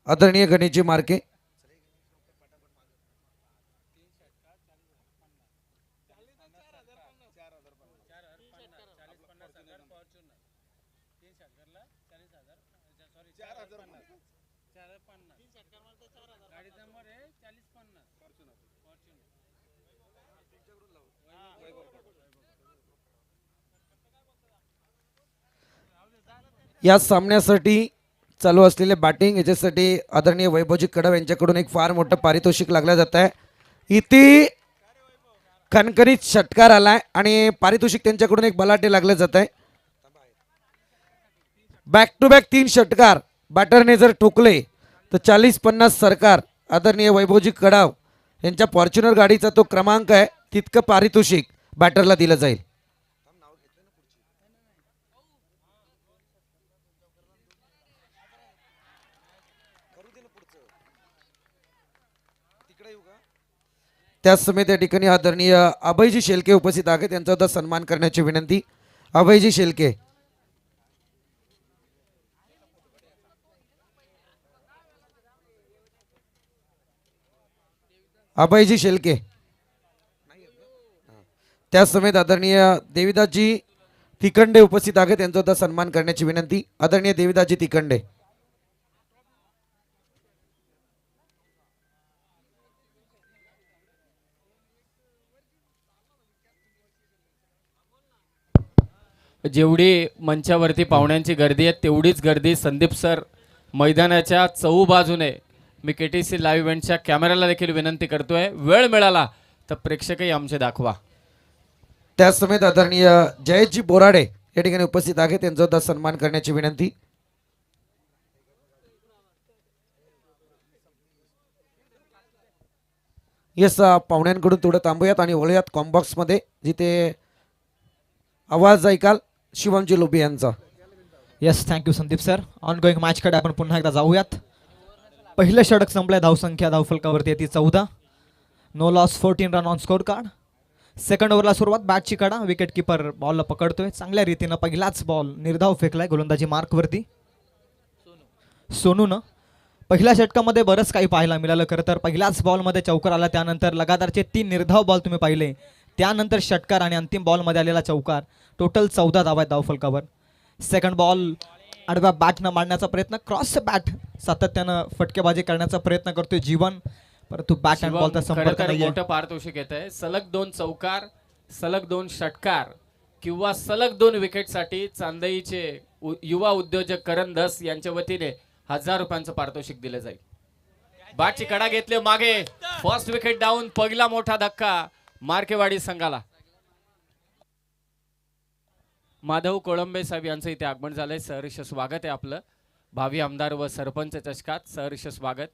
आदरणीय गणेशजी मार्के. या सामन्यासाठी चालू असलेले बॅटिंग याच्यासाठी आदरणीय वैभवजी कडव यांच्याकडून एक फार मोठं पारितोषिक लागलं जात आहे. इथे कणकणीत षटकार आलाय आणि पारितोषिक त्यांच्याकडून एक बलाटे लागले जात आहे. बॅक टू बॅक 3 षटकार बॅटरने जर ठोकले तर 40-50 सरकार आदरणीय वैभवजी कडाव यांच्या फॉर्च्युनर गाडीचा तो क्रमांक आहे, तितकं पारितोषिक बॅटरला दिलं जाईल. त्याच समेत या ठिकाणी आदरणीय अभयजी शेलके उपस्थित आहेत, त्यांचा सुद्धा सन्मान करण्याची विनंती. अभयजी शेलके. अभयजी शेलके. त्याच समेत आदरणीय देविदासजी तिखंडे उपस्थित आहेत, त्यांचा सुद्धा सन्मान करण्याची विनंती. आदरणीय देविदासजी तिखंडे. जेवढी मंचावरती पाहुण्यांची गर्दी आहे तेवढीच गर्दी संदीप सर मैदानाच्या चहूबाजूने. मी केटीसी लाईव्ह इव्हेंटच्या कॅमेराला देखील विनंती करतोय, वेळ मिळाला तर प्रेक्षकही आमचे दाखवा. त्याच समेत आदरणीय जयेशजी बोराडे या ठिकाणी उपस्थित आहेत, त्यांचा सुद्धा सन्मान करण्याची विनंती. येस, पाहुण्यांकडून थोडं थांबूयात आणि वळूयात कॉम्बॉक्स मध्ये, जिथे आवाज ऐकाल शिवमजी लोबी यांचा. Yes, thank you Sandeep sir. Ongoing मॅचकडे आपण पुन्हा एकदा जाऊयात. पहिलं षटक संपलंय, धावसंख्या धावफलकावरती येते 14. No loss, 14 run on scorecard. Second ओव्हरला सुरुवात, बॅटची कडा, विकेट किपर बॉलला पकडतोय चांगल्या रीतीनं. पहिलाच बॉल निर्धाव फेकलाय गोलंदाजी मार्कवरती सोनूनं. पहिल्या षटकामध्ये बरंच काही पाहायला मिळालं. खरं तर पहिल्याच बॉलमध्ये चौकार आला, त्यानंतर लगातारचे 3 निर्धाव बॉल तुम्ही पाहिले, त्यानंतर षटकार आणि अंतिम बॉलमध्ये आलेला चौकार. टोटल 14 धावा आहेत धावफलकावर. सेकंड बॉल आडव्या बॅटनं मारण्याचा प्रयत्न, क्रॉस बॅट सातत्यानं फटकेबाजी करण्याचा प्रयत्न करतोय जीवन, परंतु बॅट अँड बॉलचा संपर्क नाहीये. मोठं पारितोषिक येत आहे. सलग 2 चौकार, सलग 2 षटकार किंवा सलग 2 विकेटसाठी चांदईचे युवा उद्योजक करण धस यांच्या वतीने 1000 रुपयांचं पारितोषिक दिलं जाईल. बॅटची कडा घेतली मागे, फर्स्ट विकेट डाऊन. पहिला मोठा धक्का मार्केवाडी संघाला. माधव कोळंबे साहेब यांचं इथे आगमन झालंय. सहर्ष स्वागत आहे आपलं. भावी आमदार व सरपंच चषकात सहर्ष स्वागत.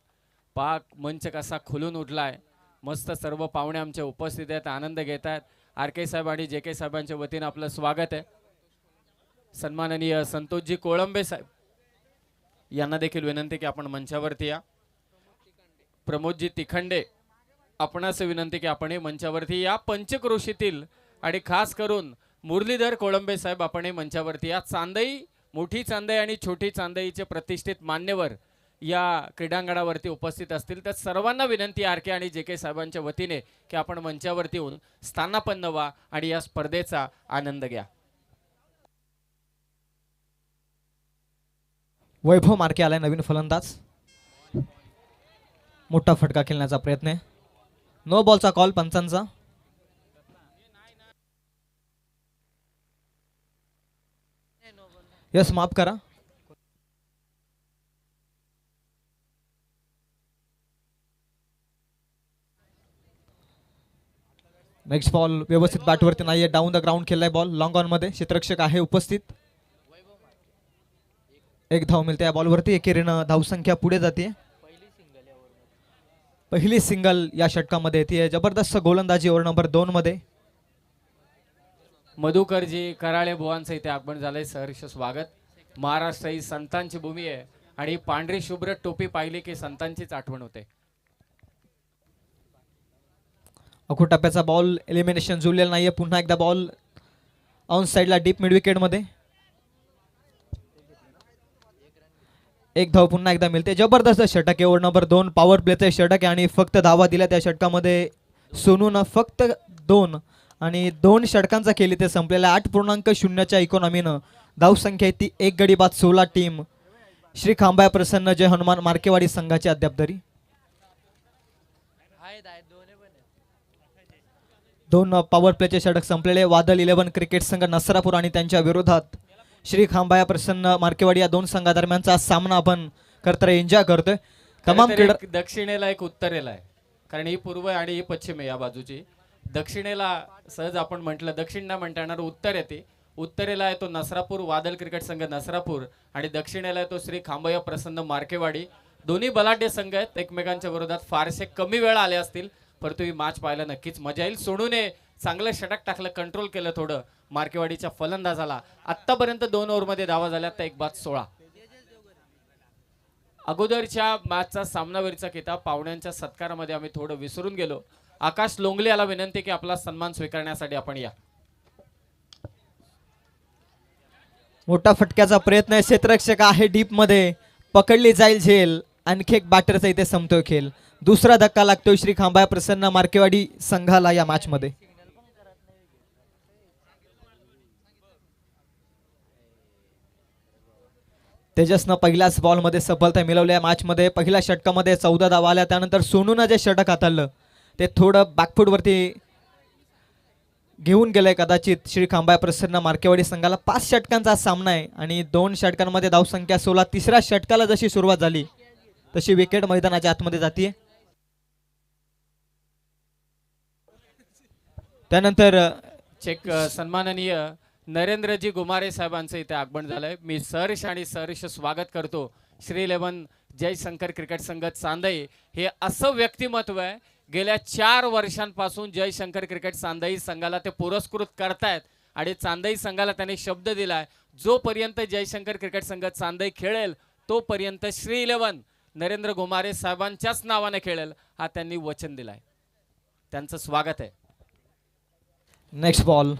पाक मंच कसा खुलून उठलाय, मस्त सर्व पाहुणे आमचे उपस्थित आहेत, आनंद घेत आहेत. आर के साहेब आणि जे के साहेबांच्या वतीने आपलं स्वागत आहे. सन्माननीय संतोषजी कोळंबे साहेब यांना देखील विनंती की आपण मंचावरती या. प्रमोदजी तिखंडे आपणास विनंती की आपण मंचावरती या. पंचक्रोशीतील आणि खास करून मुरलीधर कोळंबे साहेब आपण मंचावरती या. चांदई, मोठी चांदई आणि छोटी चांदईचे प्रतिष्ठित मान्यवर या क्रीडांगणावरती उपस्थित असतील, तर सर्वांना विनंती आर के आणि जे के साहेबांच्या वतीने की आपण मंचावरती येऊन स्थानापन्न व्हा आणि या स्पर्धेचा आनंद घ्या. वैभव मार्के आलाय नवीन फलंदाज. मोठा फटका खेळण्याचा प्रयत्न आहे. नो बॉलचा कॉल पंचांचा. यस, माफ करा. नेक्स्ट बॉल व्यवस्थित बॅटवरती नाहीये, डाऊन द ग्राउंड खेळलाय बॉल. लॉंग ऑन मध्ये क्षेत्ररक्षक आहे उपस्थित. एक धाव मिळते या बॉलवरती. एकेरीनं धावसंख्या पुढे जाते. पहिली सिंगल या षटकामध्ये येते. जबरदस्त गोलंदाजी ओव्हर नंबर 2 मध्ये. मधुकरजी कराळे बुवांचं इथे आगमन झालंय. सहर्ष स्वागत. महाराष्ट्र ही संतांची भूमी आहे आणि पांढरी शुभ्र टोपी पाहिली की संतांचीच आठवण होते. अखूट टप्प्याचा बॉल, एलिमिनेशन जुळलेला नाहीये. पुन्हा एकदा बॉल ऑन साइडला डीप मिड विकेट मध्ये. एक धाव पुन्हा एकदा मिळते. जबरदस्त षटक आहे. ओव्हर नंबर 2 पॉवर प्लेचं षटक आहे आणि फक्त धावा दिल्या त्या षटकामध्ये सोनूनं फक्त 2 आणि 2 षटकांचा खेळ ते संपलेला 8.0च्या इकॉनॉमीनं. धावसंख्या आहे ती 1 गडी बाद 16 टीम. श्री खांबाया प्रसन्न जय हनुमान मार्केवाडी संघाची अद्याप तरी 2 पॉवर प्लेचे षटक संपलेले. वादळ 11 क्रिकेट संघ नसरापूर आणि त्यांच्या विरोधात श्री खांबाया प्रसन्न मार्केवाडी या 2 संघादरम्यानचा सामना आपण करतोय, एन्जॉय करतोय. तमाम खरं तर क्रीडा एक दक्षिणेला एक उत्तरेला आहे, कारण ही पूर्व आहे आणि ही पश्चिम आहे या बाजूची. दक्षिणेला सहज आपण म्हटलं दक्षिण ना म्हणता येणार, उत्तर येते. उत्तरेला आहे तो नसरापूर वादळ क्रिकेट संघ नसरापूर आणि दक्षिणेला आहे तो श्री खांबया प्रसन्न मार्केवाडी. दोन्ही बलाढ्य संघ आहेत. एकमेकांच्या विरोधात फारसे कमी वेळा आले असतील, परंतु ही मॅच पाहायला नक्कीच मजा येईल. सोडूने चांगलं षटक टाकलं, कंट्रोल केलं थोडं मार्केवाडीच्या फलंदाजाला. आतापर्यंत 2 ओव्हरमध्ये धावा झाल्या, आता 1 बाद 16. अगोदरच्या मॅचचा सामनावीरचा किताब पाहुण्यांच्या सत्कारामध्ये आम्ही थोडं विसरून गेलो. आकाश लोंगले याला विनंती की आपला सन्मान स्वीकारण्यासाठी आपण या. मोठा फटक्याचा प्रयत्न आहे. क्षेत्ररक्षक आहे डीप मध्ये, पकडली जाईल झेल. आणखी एक बॅटरचा इथे संपतोय खेळ. दुसरा धक्का लागतोय श्री खांबाया प्रसन्न मार्केवाडी संघाला या मॅच मध्ये. तेजसनं पहिल्याच बॉल मध्ये सफलता मिळवली या मॅच मध्ये. पहिल्या षटकामध्ये 14 धावा आल्या. त्यानंतर सोनूनं जे षटक हाताळलं ते थोडं बॅकफूट वरती घेऊन गेलंय कदाचित श्री खांबाया प्रसन्न मार्केवाडी संघाला. 5 षटकांचा सामना आहे आणि 2 षटकांमध्ये धावसंख्या 16. तिसऱ्या षटकाला जशी सुरुवात झाली तशी विकेट मैदानाच्या आतमध्ये जाते. त्यानंतर चेक सन्माननीय नरेंद्रजी गुमारे साहेबांचं इथे आगमन झालंय. मी सहर्ष आणि सहर्ष स्वागत करतो. श्री 11 जयशंकर क्रिकेट संघ चांदई हे असं व्यक्तिमत्व आहे, गेल्या 4 वर्षांपासून जयशंकर क्रिकेट चांदई संघाला ते पुरस्कृत करतायत आणि चांदई संघाला त्यांनी शब्द दिलाय, जोपर्यंत जयशंकर क्रिकेट संघ चांदई खेळेल तोपर्यंत श्री 11 नरेंद्र गुमारे साहेबांच्याच नावाने खेळेल, हा त्यांनी वचन दिलाय. त्यांचं स्वागत आहे. नेक्स्ट बॉल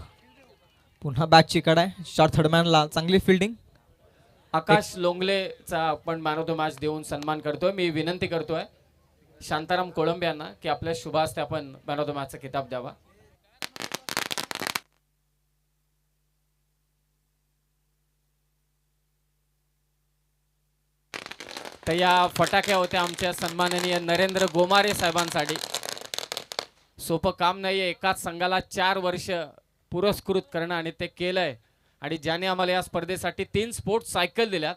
पुन्हा बॅटची कड आहे. शॉर्ट थर्डमॅनला चांगली फिल्डिंग. आकाश लोंगलेचा आपण मॅन ऑफ द मॅच देऊन सन्मान करतोय. मी विनंती करतोय शांताराम कोळंबे यांना की आपल्या शुभ हस्ते आपण मॅन ऑफ द मॅचचा किताब द्यावा. तर या फटाक्या होत्या आमच्या सन्माननीय नरेंद्र गोमारे साहेबांसाठी. सोपं काम नाहीये एकाच संघाला 4 वर्ष पुरस्कृत करणं आणि ते केलंय. आणि ज्याने आम्हाला या स्पर्धेसाठी 3 स्पोर्ट्स सायकल दिल्यात,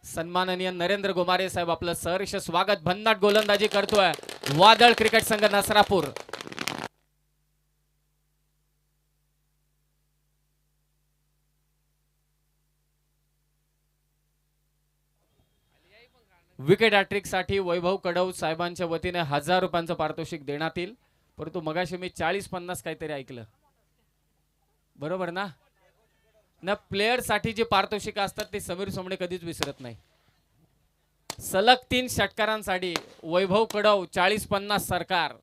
सन्माननीय नरेंद्र गोमारे साहेब आपलं सहर्ष स्वागत. भन्नाट गोलंदाजी करतोय वादळ क्रिकेट संघ नसरापूर. विकेट हॅट्रिक साठी वैभव कडव साहेबांच्या वतीने 1000 रुपयांचं पारितोषिक देण्यात येईल. परंतु मगाशी मी 40-50 काहीतरी ऐकलं, बरोबर ना? ना प्लेयर साठी जे पारितोषिक असतात ते समीर सोमणे कधीच विसरत नाही. सलग 3 षटकारांसाठी वैभव कडव 40-50 सरकार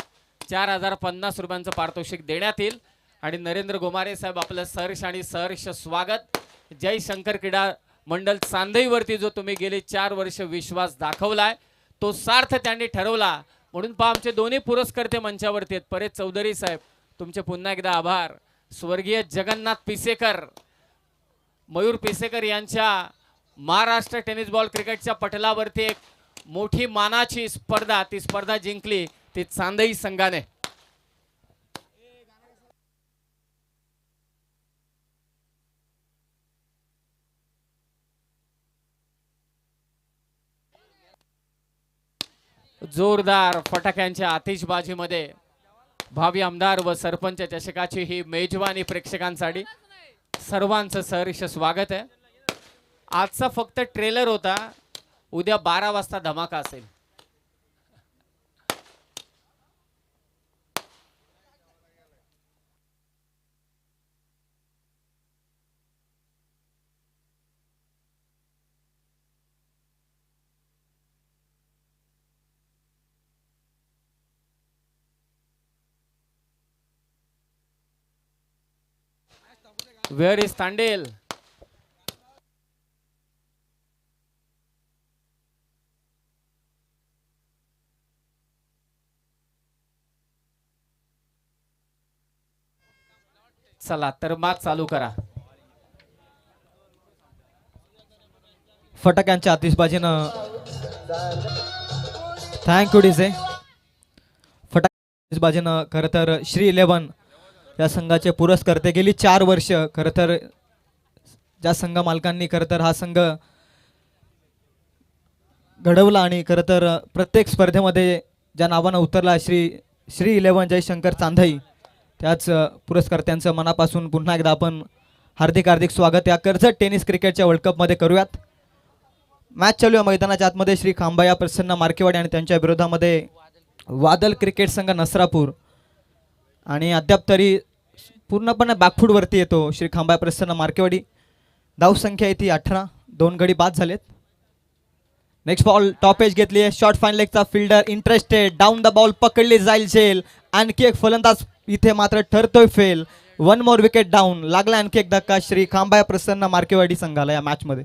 4050 रुपयांचं पारितोषिक देण्यात येईल. आणि नरेंद्र गोमारे साहेब आपलं सहर्ष आणि सहर्ष स्वागत. जय शंकर क्रीडा मंडळ चांदईवरती जो तुम्ही गेले 4 वर्ष विश्वास दाखवलाय तो सार्थ त्यांनी ठरवला. म्हणून पहा आमचे दोन्ही पुरस्कर्ते मंचावरती आहेत. परेश चौधरी साहेब तुमचे पुन्हा एकदा आभार. स्वर्गीय जगन्नाथ पिसेकर, मयूर पिसेकर यांच्या महाराष्ट्र टेनिस बॉल क्रिकेटच्या पटलावरती एक मोठी मानाची स्पर्धा, ती स्पर्धा जिंकली ती चांदई संघाने. जोरदार फटाक्यांच्या आतिषबाजीमध्ये भावी आमदार व सरपंच चषकाची ही मेजवानी प्रेक्षकांसाठी. सर्वांचं सहर्ष स्वागत आहे. आजचा फक्त ट्रेलर होता, उद्या 12 वाजता धमाका असेल. Where is Tandil? चला तर मॅच चालू करा. फटाक्यांच्या आतिषबाजीनं थँक्यू डीजे. फटाक्यांच्या खरं तर श्री 11 या संघाचे पुरस्कर्ते गेली 4 वर्ष खरं तर ज्या संघ मालकांनी खरं तर हा संघ घडवला आणि खरं तर प्रत्येक स्पर्धेमध्ये ज्या नावानं उतरला श्री 11 जयशंकर चांधई, त्याच पुरस्कर्त्यांचं मनापासून पुन्हा एकदा आपण हार्दिक हार्दिक स्वागत या कर्जत टेनिस क्रिकेटच्या वर्ल्ड कपमध्ये करूयात. मॅच चालू आहे मैदानाच्या आतमध्ये. श्री खांबाया प्रसन्न मार्केवाडी आणि त्यांच्या विरोधामध्ये वादल क्रिकेट संघ नसरापूर, आणि अद्याप तरी पूर्णपणे बॅकफूटवरती येतो श्री खांबाया प्रसन्न मार्केवाडी. धावसंख्या येते 18, 2 गडी बाद झालेत. नेक्स्ट बॉल टॉप एज घेतली आहे. शॉर्ट फाईन लेगचा fielder interested, down the ball पकडली जाईल झेल. आणखी एक फलंदाज इथे मात्र ठरतोय फेल. 1 more wicket down. लागला आणखी एक धक्का श्री खांबाया प्रसन्न मार्केवाडी संघाला या मॅचमध्ये.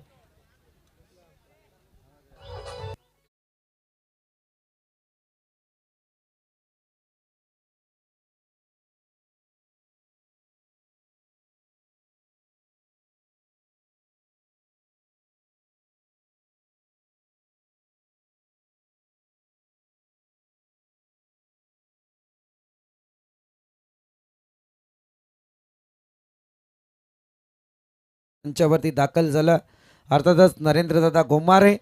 त्यांच्यावरती दाखल झालं. अर्थातच नरेंद्रदादा गोमारे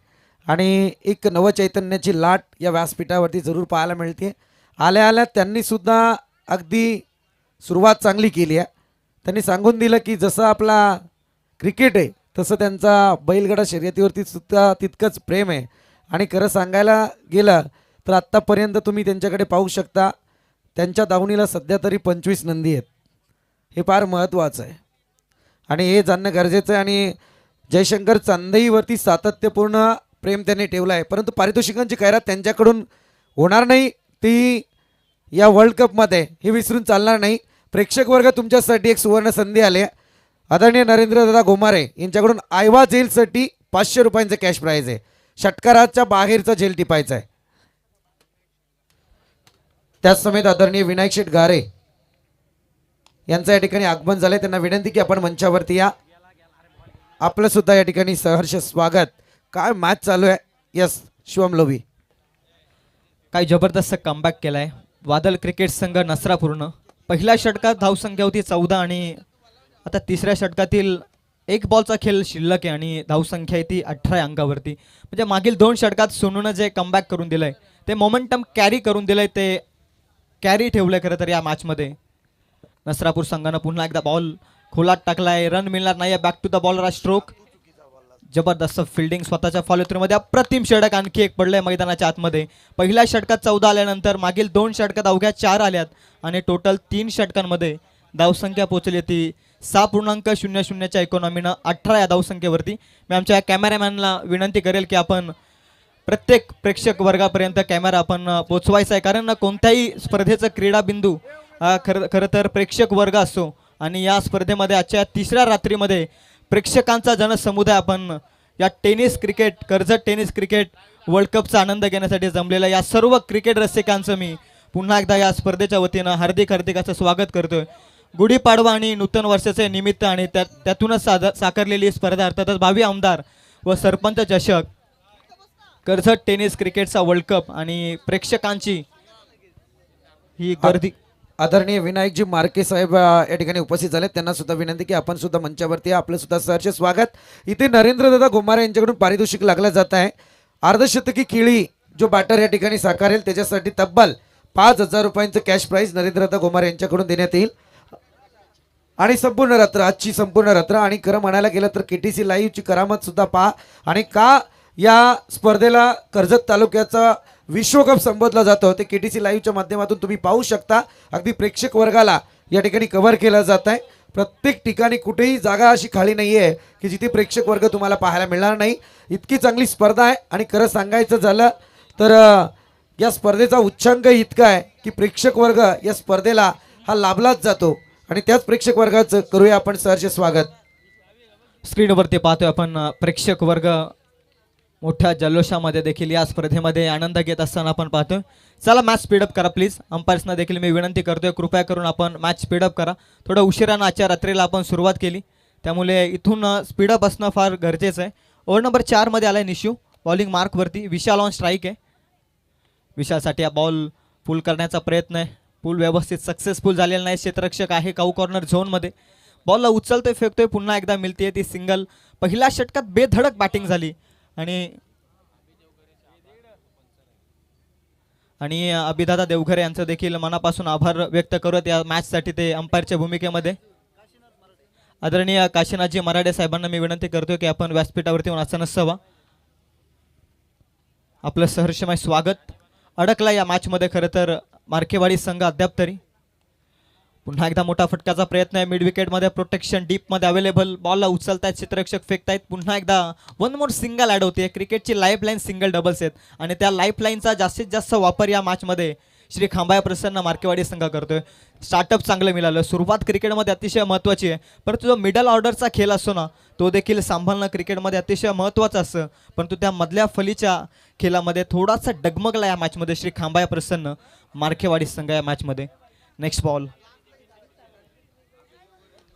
आणि एक नवचैतन्याची लाट या व्यासपीठावरती जरूर पाहायला मिळते. आल्या आल्या त्यांनी सुद्धा अगदी सुरुवात चांगली केली आहे. त्यांनी सांगून दिलं की जसं आपला क्रिकेट आहे तसं त्यांचा बैलगाडा शर्यतीवरती सुद्धा तितकंच प्रेम आहे. आणि खरं सांगायला गेलं तर आत्तापर्यंत तुम्ही त्यांच्याकडे पाहू शकता, त्यांच्या दावणीला सध्या तरी 25 नंदी आहेत. हे फार महत्त्वाचं आहे आणि हे जाणणं गरजेचं आहे. आणि जयशंकर चांदईवरती सातत्यपूर्ण प्रेम त्यांनी ठेवलं आहे, परंतु पारितोषिकांची खैरात त्यांच्याकडून होणार नाही ती या वर्ल्ड कपमध्ये, हे विसरून चालणार नाही. प्रेक्षक वर्ग तुमच्यासाठी एक सुवर्ण संधी आली आहे. आदरणीय नरेंद्रदादा गोमारे यांच्याकडून आयवा जेलसाठी 500 रुपयांचं कॅश प्राईज आहे. षटकाराच्या बाहेरचा जेल टिपायचा आहे. त्याच समेत आदरणीय विनायक शेठ गारे यांचं या ठिकाणी आगमन झालंय. त्यांना विनंती की आपण मंचावरती या. आपलं सुद्धा या ठिकाणी सहर्ष स्वागत. काय मॅच चालू आहे. यस शिवम लोभी काही जबरदस्त कमबॅक केलाय वादल क्रिकेट संघ नसरापूरनं. पहिल्या षटकात धावसंख्या होती 14 आणि आता तिसऱ्या षटकातील एक बॉलचा खेळ शिल्लक आहे आणि धावसंख्या येते 18 अंकावरती. म्हणजे मागील 2 षटकात सोनूनं जे कमबॅक करून दिलंय ते मोमेंटम कॅरी करून दिलंय, ते कॅरी ठेवलंय खरं तर या मॅचमध्ये. नसरापूर संघानं पुन्हा एकदा बॉल खोलात टाकलाय. रन मिळणार नाही. Back to the bowler stroke. जबरदस्त फिल्डिंग स्वतःच्या फॉलो थ्रूमध्ये. अप्रतिम षटक आणखी एक पडलंय मैदानाच्या आतमध्ये. पहिल्या षटकात 14 आल्यानंतर मागील 2 षटकात अवघ्या 4 आल्यात आणि टोटल 3 षटकांमध्ये धावसंख्या पोहोचली ती 6.00च्या इकॉनॉमीनं 18 या धावसंख्येवरती. मी आमच्या कॅमेरामॅनला विनंती करेल की आपण प्रत्येक प्रेक्षक वर्गापर्यंत कॅमेरा आपण पोचवायचा आहे, कारण कोणत्याही स्पर्धेचं क्रीडाबिंदू खरं तर प्रेक्षक वर्ग असतो आणि या स्पर्धेमध्ये आजच्या 3ऱ्या रात्रीमध्ये प्रेक्षकांचा जनसमुदाय आपण या tennis cricket Karjat tennis cricket world कपचा आनंद घेण्यासाठी जमलेला या सर्व क्रिकेट रसिकांचं मी पुन्हा एकदा या स्पर्धेच्या वतीनं हार्दिक हार्दिक असं स्वागत करतोय. गुढीपाडवा आणि नूतन वर्षाचे निमित्त आणि त्यातूनच साकारलेली स्पर्धा अर्थातच भावी आमदार व सरपंच चषक कर्जत टेनिस क्रिकेटचा वर्ल्ड कप आणि प्रेक्षकांची ही गर्दी. आदरणीय विनायकजी मार्के साहेब या ठिकाणी उपस्थित झाले. त्यांना सुद्धा विनंती की आपण सुद्धा मंचावरती या. आपलं सुद्धा सहर्ष स्वागत. इथे नरेंद्रदादा गोमारे यांच्याकडून पारितोषिक लागलं जात आहे. अर्धशतकी खेळी जो बॅटर या ठिकाणी साकारेल त्याच्यासाठी तब्बल 5,000 रुपयांचं कॅश प्राईज नरेंद्रदादा गोमारे यांच्याकडून देण्यात येईल. आणि संपूर्ण रात्र, आजची संपूर्ण रात्र, आणि खरं म्हणायला गेलं तर KTC लाईव्हची करामत सुद्धा पहा. आणि का या स्पर्धेला कर्जत तालुक्याचा विश्वकप संबोधला जातो ते KTC लाईव्हच्या माध्यमातून तुम्ही पाहू शकता. अगदी प्रेक्षक वर्गाला या ठिकाणी कव्हर केलं जात आहे. प्रत्येक ठिकाणी कुठेही जागा अशी खाली नाही आहे की जिथे प्रेक्षक वर्ग तुम्हाला पाहायला मिळणार नाही. इतकी चांगली स्पर्धा आहे. आणि खरं सांगायचं झालं तर या स्पर्धेचा उच्चांक इतका आहे की प्रेक्षक वर्ग या स्पर्धेला हा लाभलाच जातो. आणि त्याच प्रेक्षक वर्गाचं करूया आपण सहर्ष स्वागत. स्क्रीनवरती पाहतोय आपण प्रेक्षक वर्ग मोठ्या जल्लोषामध्ये देखील या स्पर्धेमध्ये आनंद घेत असताना आपण पाहतोय. चला मॅच स्पीडअप करा प्लीज. अंपायर्सना देखील मी विनंती करतोय कृपया करून आपण मॅच स्पीडअप करा. थोडं उशिरानं आजच्या रात्रीला आपण सुरुवात केली त्यामुळे इथून स्पीडअप असणं फार गरजेचं आहे. ओव्हर नंबर 4 मध्ये आलाय निशू बॉलिंग मार्कवरती. विशाल ऑन स्ट्राईक आहे. विशालसाठी हा बॉल पुल करण्याचा प्रयत्न आहे. पुल व्यवस्थित सक्सेसफुल झालेला नाही. क्षेत्ररक्षक आहे काऊ कॉर्नर झोनमध्ये. बॉलला उचलतोय फेकतोय पुन्हा एकदा मिळते ती सिंगल. पहिल्या षटकात बेधडक बॅटिंग झाली आणि अभिदादा देवघरे यांचं देखील मनापासून आभार व्यक्त करत या मॅचसाठी ते अंपायरच्या भूमिकेमध्ये. आदरणीय काशीनाथजी मराठे साहेबांना मी विनंती करतोय की आपण व्यासपीठावरती येऊन असं नसावा. आपलं सहर्षमय स्वागत. अडकला या मॅचमध्ये खरं तर मार्केवाडी संघ अद्याप तरी. पुन्हा एकदा मोठा फटकाचा प्रयत्न आहे. मिड विकेटमध्ये प्रोटेक्शन डीपमध्ये अवेलेबल. बॉलला उचलतायत क्षेत्ररक्षक फेकतायत. पुन्हा एकदा वन मोर सिंगल ॲड होते. क्रिकेटची लाईफलाईन सिंगल डबल्स आहेत आणि त्या लाईफलाईनचा जास्तीत जास्त वापर या मॅचमध्ये श्री खांबाया प्रसन्न मार्केवाडी संघ करतोय. स्टार्टअप चांगलं मिळालं. सुरुवात क्रिकेटमध्ये अतिशय महत्त्वाची आहे परंतु जो मिडल ऑर्डरचा खेळ असतो ना तो देखील सांभाळणं क्रिकेटमध्ये अतिशय महत्त्वाचं असतं. परंतु त्या मधल्या फलीच्या खेळामध्ये थोडासा डगमगला या मॅचमध्ये श्री खांबाया प्रसन्न मार्केवाडी संघ या मॅचमध्ये. Next ball.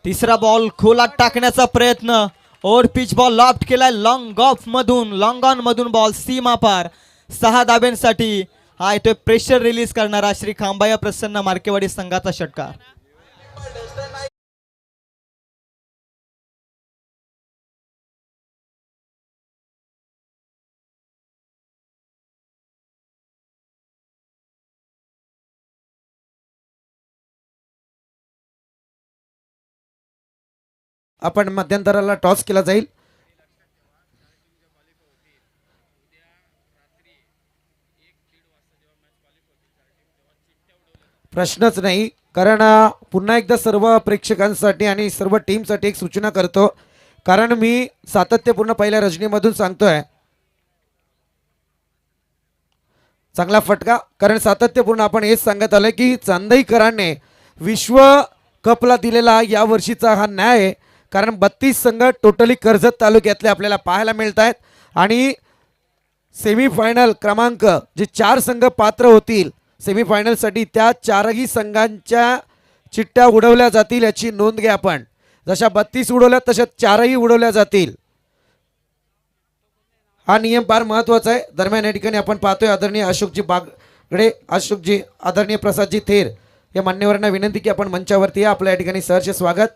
तिसरा बॉल खोलात टाकण्याचा प्रयत्न. ओव्हर पिच बॉल लॉफ्ट केलाय लॉंग ऑफ मधून. लॉंग ऑन मधून बॉल सीमा पार. 6 धाब्यांसाठी हा येतोय प्रेशर रिलीज करणारा श्री खांबाया प्रसन्न मार्केवाडी संघाचा षटकार. आपण मध्यंतराला टॉस केला जाईल. प्रश्नच नाही कारण पुन्हा एकदा सर्व प्रेक्षकांसाठी आणि सर्व टीमसाठी एक सूचना करतो कारण मी सातत्यपूर्ण पहिल्या रजनीमधून सांगतोय चांगला फटका. कारण सातत्यपूर्ण आपण हेच सांगत आलोय की चांदईकरांनी विश्व कपला दिलेला या वर्षीचा हा न्याय आहे. कारण 32 संघ टोटली कर्जत तालुक्यातले आपल्याला पाहायला मिळत आहेत आणि सेमीफायनल क्रमांक जे 4 संघ पात्र होतील सेमीफायनलसाठी त्या 4ही संघांच्या चिठ्ठ्या उडवल्या जातील याची नोंद घ्या आपण. जशा 32 उडवल्या तशा 4ही उडवल्या जातील. हा नियम फार महत्त्वाचा आहे. दरम्यान या ठिकाणी आपण पाहतोय आदरणीय अशोकजी बागडे अशोकजी आदरणीय प्रसादजी थेर या मान्यवरांना विनंती की आपण मंचावरती या. आपल्या या ठिकाणी सहर्ष स्वागत.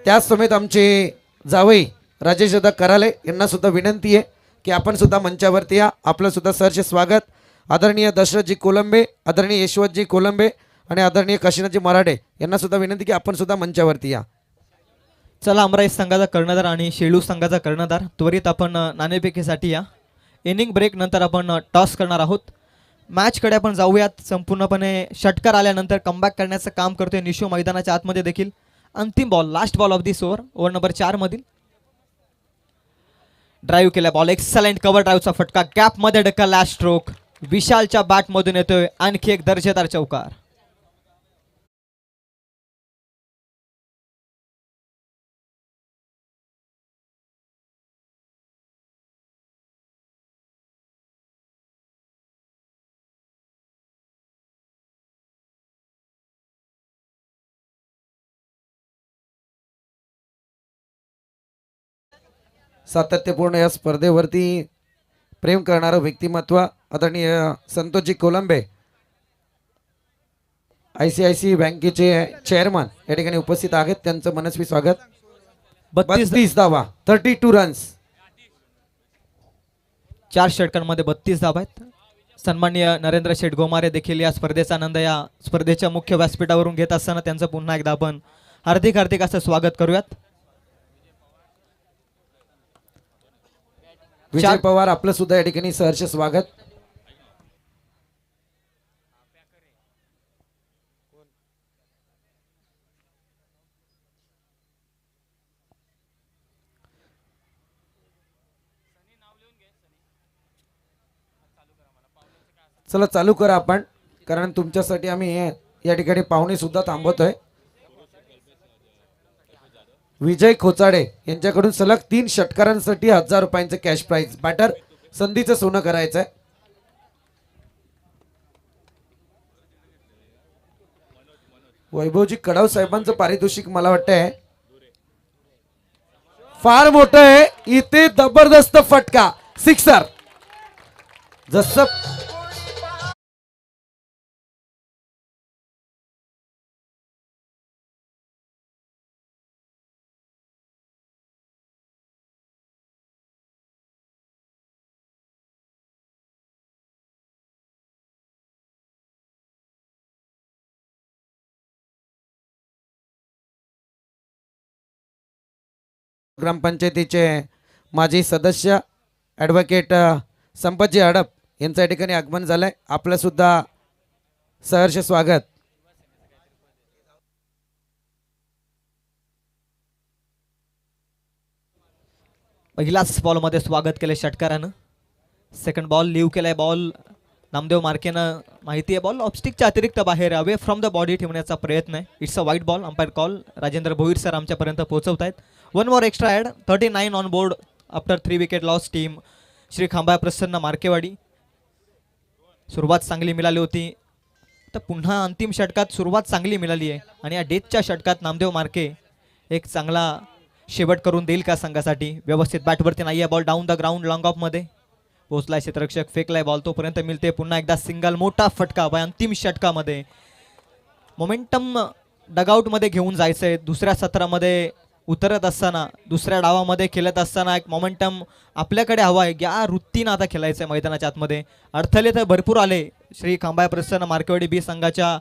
त्याच समेत आमचे जावई राजेश दादा कराले यांना सुद्धा विनंती आहे की आपण सुद्धा मंचावरती या. आपलं सुद्धा सहर्ष स्वागत. आदरणीय दशरथजी कोलंबे आदरणीय यशवंतजी कोलंबे आणि आदरणीय काशीनाथजी मराठे यांना सुद्धा विनंती की आपण सुद्धा मंचावरती या. चला अमराई संघाचा कर्णधार आणि शेलू संघाचा कर्णधार त्वरित आपण नाणेफेकीसाठी या. इनिंग ब्रेक नंतर आपण टॉस करणार आहोत. मॅचकडे आपण जाऊयात. संपूर्णपणे षटकार आल्यानंतर कमबॅक करण्याचं काम करतोय निशो मैदानाच्या आतमध्ये देखील. अंतिम ball last ball of this over. Over number 4 मधील ड्राईव्ह केला बॉल. एक्सलंट कव्हर ड्राईव्हचा फटका. गॅपमध्ये ढकलला स्ट्रोक. विशालच्या बॅटमधून येतोय आणखी एक दर्जेदार चौकार. सातत्यपूर्ण या स्पर्धेवरती प्रेम करणारं व्यक्तिमत्व आदरणीय संतोषजी कोलंबे ICICI बँकेचे चेअरमन या ठिकाणी उपस्थित आहेत. त्यांचं मनस्वी स्वागत. 32 धावा 32 रन्स. 4 षटकांमध्ये 32 धावा आहेत. सन्माननीय नरेंद्र शेठ गोमारे देखील या स्पर्धेचा आनंद या स्पर्धेच्या मुख्य व्यासपीठावरून घेत असताना त्यांचं पुन्हा एकदा आपण हार्दिक हार्दिक असं स्वागत करूयात. विजय पवार आपलं सुद्धा या ठिकाणी सहर्ष स्वागत. चला चालू करा आपण कारण तुमच्यासाठी आम्ही या ठिकाणी पाहुणे सुद्धा थांबवतोय. विजय खोचाडे यांच्याकडून सलग 3 षटकारांसाठी 1000 रुपयांचे कॅश प्राइज. बॅटर संधीचं सोनं करायचंय. वैभवजी कडाव साहेबांचं पारितोषिक मला वाटतंय फार मोठं आहे. इथे जबरदस्त फटका सिक्सर. जसं ग्रामपंचायतीचे माजी सदस्य ॲडव्होकेट संपतजी हडप यांचं या ठिकाणी आगमन झालंय. आपलं सुद्धा सहर्ष स्वागत. पहिल्याच बॉलमध्ये स्वागत केलं षटकारानं. सेकंड बॉल लिव्ह केलाय बॉल नामदेव मार्केनं. माहिती आहे बॉल ऑफस्टिकच्या अतिरिक्त बाहेर अवे फ्रॉम द बॉडी ठेवण्याचा प्रयत्न आहे. It's a wide ball. Umpire call Rajendra Bhoir sir आमच्यापर्यंत पोहोचवत आहेत. One more extra add 39 on board after 3 wicket loss team Shri Khamba Prasanna मार्केवाडी. सुरुवात चांगली मिळाली होती तर पुन्हा अंतिम षटकात सुरुवात चांगली मिळाली आहे आणि या डेथच्या षटकात नामदेव मार्के एक चांगला शेवट करून देईल का संघासाठी. व्यवस्थित बॅटवरती नाही आहे ball down the ground long ऑफमध्ये पोहोचलाय क्षेत्ररक्षक फेकलाय बॉल तोपर्यंत मिळते पुन्हा एकदा सिंगल. मोठा फटका अंतिम षटकामध्ये. मोमेंटम डगआउटमध्ये घेऊन जायचंय. दुसऱ्या सत्रामध्ये उतरत असताना दुसऱ्या डावामध्ये खेळत असताना एक मोमेंटम आपल्याकडे हवा आहे. या वृत्तीनं आता खेळायचं आहे मैदानाच्या आतमध्ये. अडथळे तर भरपूर आले श्री खांबाय प्रसन्न मार्केवाडी बी संघाच्या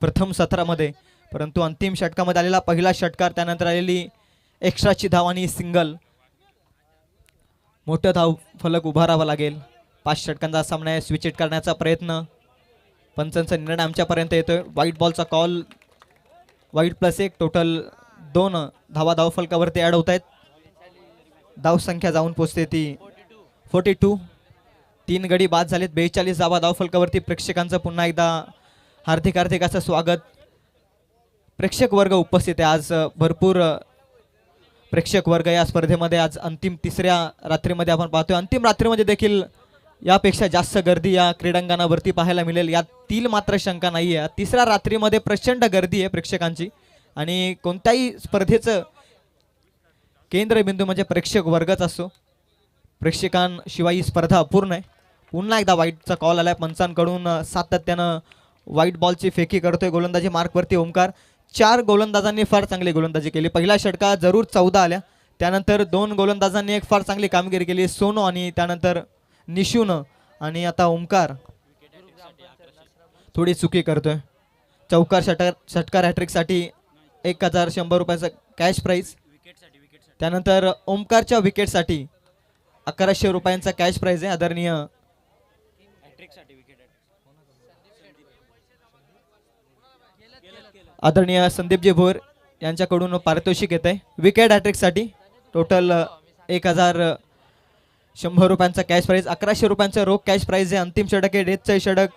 प्रथम सत्रामध्ये, परंतु अंतिम षटकामध्ये आलेला पहिला षटकार त्यानंतर आलेली एक्स्ट्राची धाव आणि सिंगल. मोठं धाव फलक उभारावा लागेल. 5 षटकांचा सामना आहे. स्विच हिट करण्याचा प्रयत्न. पंचांचा निर्णय आमच्यापर्यंत येतोय. व्हाईट बॉलचा कॉल. व्हाईट +1 टोटल 2 धावा धावफलकावरती ॲड होत आहेत. धावसंख्या जाऊन पोचते ती 42. 3 गडी बाद झालेत. 42 धावा धावफलकावरती. प्रेक्षकांचं पुन्हा एकदा हार्दिक हार्दिक असं स्वागत. प्रेक्षक वर्ग उपस्थित आहे आज. भरपूर प्रेक्षक वर्ग या स्पर्धेमध्ये आज अंतिम तिसऱ्या रात्रीमध्ये आपण पाहतोय. अंतिम रात्रीमध्ये देखील यापेक्षा जास्त गर्दी या क्रीडांगणावरती पाहायला मिळेल यातील मात्र शंका नाही आहे. तिसऱ्या रात्रीमध्ये प्रचंड गर्दी आहे प्रेक्षकांची आणि कोणत्याही स्पर्धेचं केंद्रबिंदू म्हणजे प्रेक्षक वर्गच असतो. प्रेक्षकांशिवाय ही स्पर्धा अपूर्ण आहे. पुन्हा एकदा वाईटचा कॉल आलाय पंचांकडून. सातत्यानं व्हाईट बॉलची फेकी करतोय गोलंदाजी मार्कवरती ओमकार. 4 गोलंदाजांनी फार चांगली गोलंदाजी केली. पहिल्या षटकात जरूर 14 आल्या. त्यानंतर 2 गोलंदाजांनी एक फार चांगली कामगिरी केली. सोनो आणि त्यानंतर निशून आणि आता ओमकार थोडी चुकी करतोय. चौकार षटकार हॅट्रिकसाठी 1100 रुपयाचा कॅश प्राईज. त्यानंतर ओमकारच्या विकेटसाठी 1100 रुपयांचा कॅश प्राईज आहे. आदरणीय संदीपजी भोर यांच्याकडून पारितोषिक येत आहे. विकेट हॅट्रिकसाठी टोटल 1100 रुपयांचा कॅश प्राईज. 1100 रुपयांचा रोख कॅश प्राईज आहे. अंतिम षटक आहे. डेथचं षटक.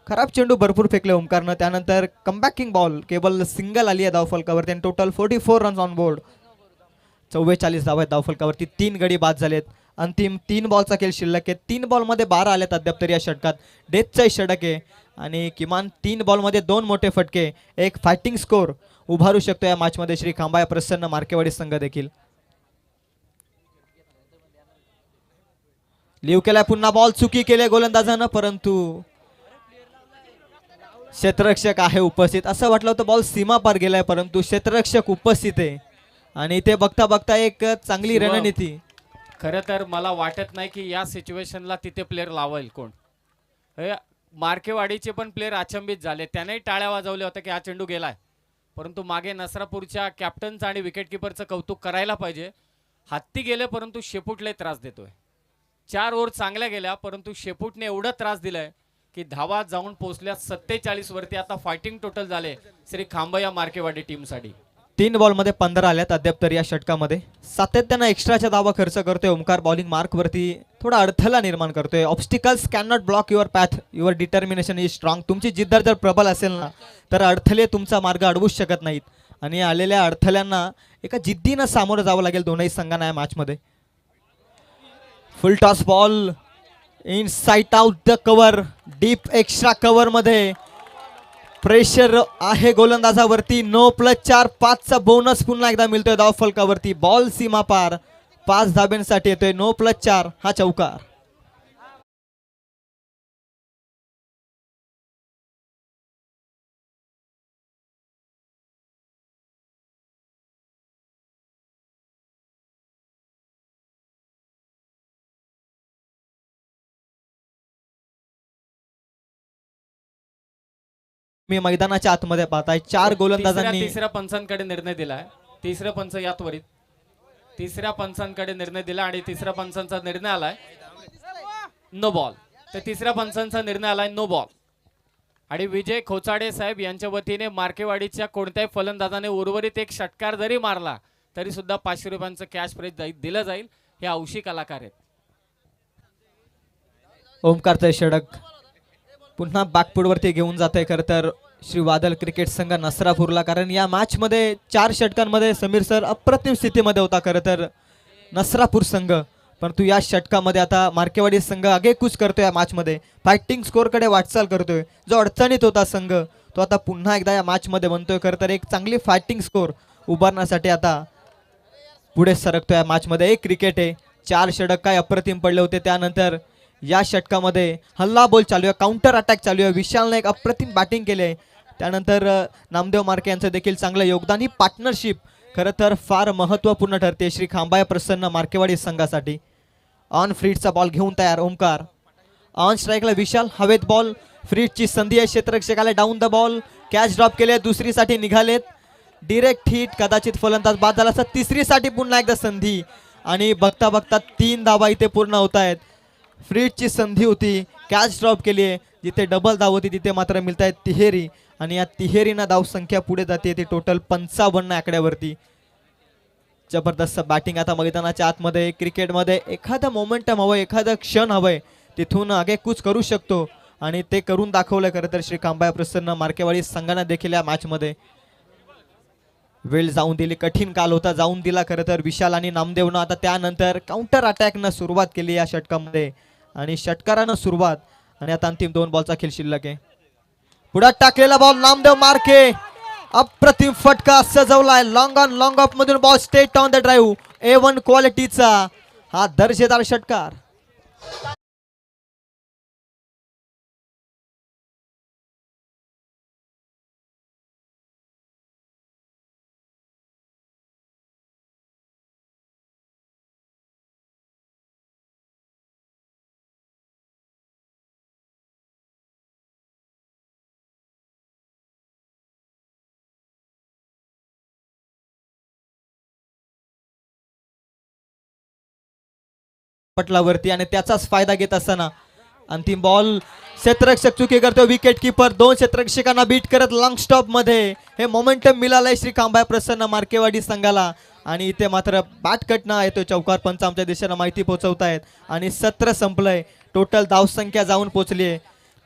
खराब चेंडू भरपूर फेकले ओमकारनं. त्यानंतर कमबॅकिंग बॉल केवळ सिंगल आली आहे धावफलकावरती आणि टोटल 44 रन्स ऑन बोर्ड. 44 धावा आहेत धावफलकावरती. 3 गडी बाद झालेत. अंतिम 3 बॉलचा खेळ शिल्लक आहे. 3 बॉलमध्ये 12 आलेत अद्याप तरी या षटकात. डेथचं षटक आहे आणि किमान 3 बॉलमध्ये 2 मोठे फटके. एक फायटिंग स्कोर उभारू शकतो या मॅचमध्ये श्री खांबाया प्रसन्न मार्केवाडी संघ देखील. लिव्ह केलाय पुन्हा बॉल. चुकी केली गोलंदाजानं परंतु क्षेत्ररक्षक आहे उपस्थित. असं वाटलं होतं बॉल सीमा पार गेलाय परंतु क्षेत्ररक्षक उपस्थित आहे आणि ते बघता बघता एक चांगली रणनीती. खरं तर मला वाटत नाही की या सिच्युएशनला तिथे प्लेअर लावेल कोण. हे मार्केवाडीचे पण प्लेअर अचंबित झाले. त्यानेही टाळ्या वाजवल्या होत्या की हा चेंडू गेलाय, परंतु मागे नसरापूरच्या कॅप्टनचं आणि विकेटकीपरचं कौतुक करायला पाहिजे. हत्ती गेले परंतु शेपूटला त्रास देतोय. 4 ओव्हर चांगल्या गेल्या परंतु शेपूटने एवढा त्रास दिलाय की धावा जाऊन पोहोचल्या 47 वरती. आता फायटिंग टोटल झाले श्री खांबया मार्केवाडी टीमसाठी. 3 बॉलमध्ये 15 आल्यात अद्याप तरी या षटकामध्ये. सातत्यानं एक्स्ट्राच्या धावा खर्च करतोय ओमकार. बॉलिंग मार्कवरती थोडा अडथळा निर्माण करतोय. Obstacles can not block your path. Your determination is strong. तुमची जिद्द जर प्रबल असेल ना तर अडथळे तुमचा मार्ग अडवूच शकत नाहीत आणि आलेल्या अडथळ्यांना एका जिद्दीनं सामोरं जावं लागेल दोनही संघांना या मॅचमध्ये. फुल toss ball in sight out the cover, deep extra cover मध्ये प्रेशर आहे गोलंदाजावरती. 9+4 5चा बोनस पुन्हा एकदा मिळतोय धावफलकावरती. बॉल सीमा पार 5 धाब्यांसाठी येतोय. 9+4 हा चौकार. मी मैदानाच्या आतमध्ये पाहताय 4 गोलंदाजांनी तिसऱ्या पंचांकडे निर्णय दिलाय. तिसऱ्या पंच या त्वरित तिसऱ्या पंचांकडे निर्णय दिला आणि तिसऱ्या पंचांचा निर्णय आलाय नो बॉल. तर तिसऱ्या पंचांचा निर्णय आलाय नो बॉल. आणि विजय खोचाडे साहेब यांच्या वतीने मार्केवाडीच्या कोणत्याही फलंदाजाने उर्वरित एक षटकार जरी मारला तरी सुद्धा 500 रुपयांचं कॅश प्राइज दिलं जाईल. हे औशी कलाकार आहेत. ओमकारचं षटक पुन्हा बॅकफूटवरती घेऊन जाते खरं तर श्री वादळ क्रिकेट संघ नसरापूरला. कारण या मॅच मध्ये 4 षटकांमध्ये समीर सर अप्रतिम स्थितीमध्ये होता खरं तर नसरापूर संघ. परंतु या षटकामध्ये आता मार्केवाडी संघ आगेकूच करतोय. या मॅच मध्ये फायटिंग स्कोर कडे वाटचाल करतोय. जो अडचणीत होता संघ तो आता पुन्हा एकदा या मॅच मध्ये बनतोय. खरं तर एक चांगली फायटिंग स्कोर उभारण्यासाठी आता पुढे सरकतोय. या मॅच मध्ये एक क्रिकेट आहे. 4 षटक काय अप्रतिम पडले होते. त्यानंतर या षटकामध्ये हल्ला बोल चालू आहे, काउंटर अटॅक चालू आहे. विशालने एक अप्रतिम बॅटिंग केली आहे. त्यानंतर नामदेव मार्के यांचं देखील चांगलं योगदान. ही पार्टनरशिप खरं तर फार महत्त्वपूर्ण ठरते श्री खांबाया प्रसन्न मार्केवाडी संघासाठी. ऑन फ्रीटचा बॉल घेऊन तयार ओमकार. ऑन स्ट्राईकला विशाल. हवेत बॉल. फ्रीटची संधी आहे. क्षेत्ररक्षकाला down the ball. Catch drop केले. दुसरीसाठी निघालेत. Direct hit. कदाचित फलंदाज बाद झाला असता. तिसरीसाठी पुन्हा एकदा संधी आणि बघता बघता 3 धावा इथे पूर्ण होत आहेत. फ्रीटची संधी होती. कॅच ड्रॉप केली आहे. जिथे डबल धाव होती तिथे मात्र मिळत आहेत तिहेरी. आणि या तिहेरीना धाव संख्या पुढे जाते ती टोटल 55 आकड्यावरती. जबरदस्त बॅटिंग आता मैदानाच्या आतमध्ये. क्रिकेटमध्ये एखादं मोमेंटम हवं, एखादं क्षण हवंय तिथून आगेकूच करू शकतो आणि ते करून दाखवलं खरं तर श्री खांबाया प्रसन्न मार्केवाडी संघाने देखील या मॅच मध्ये. वेळ जाऊन दिली. कठीण काल होता जाऊन दिला खरं तर विशाल आणि नामदेवनं. आता त्यानंतर काउंटर अटॅकनं सुरुवात केली या षटकामध्ये आणि षटकारानं सुरुवात. आणि आता अंतिम 2 बॉलचा खेळ शिल्लक आहे. पुढे टाकलेला बॉल नामदेव मार्के. अप्रतिम फटका सजवलाय. लॉंग ऑन लॉंग ऑफ मधून ball straight on the drive. A1 क्वालिटीचा हा दर्जेदार षटकार. पटलावरती आणि त्याचाच फायदा घेत असताना अंतिम बॉल. क्षेत्ररक्षक चुकी करतो. विकेट किपर 2 क्षेत्ररक्षकांना बीट करत लॉंग स्टॉप मध्ये हे मोमेंटम मिळालंय श्री खांबाया प्रसन्न मार्केवाडी संघाला. आणि इथे मात्र बॅट कटना येतो. चौकार पंच आमच्या दिशेनं माहिती पोहोचवतायत आणि सत्र संपलंय. टोटल धावसंख्या जाऊन पोहोचली आहे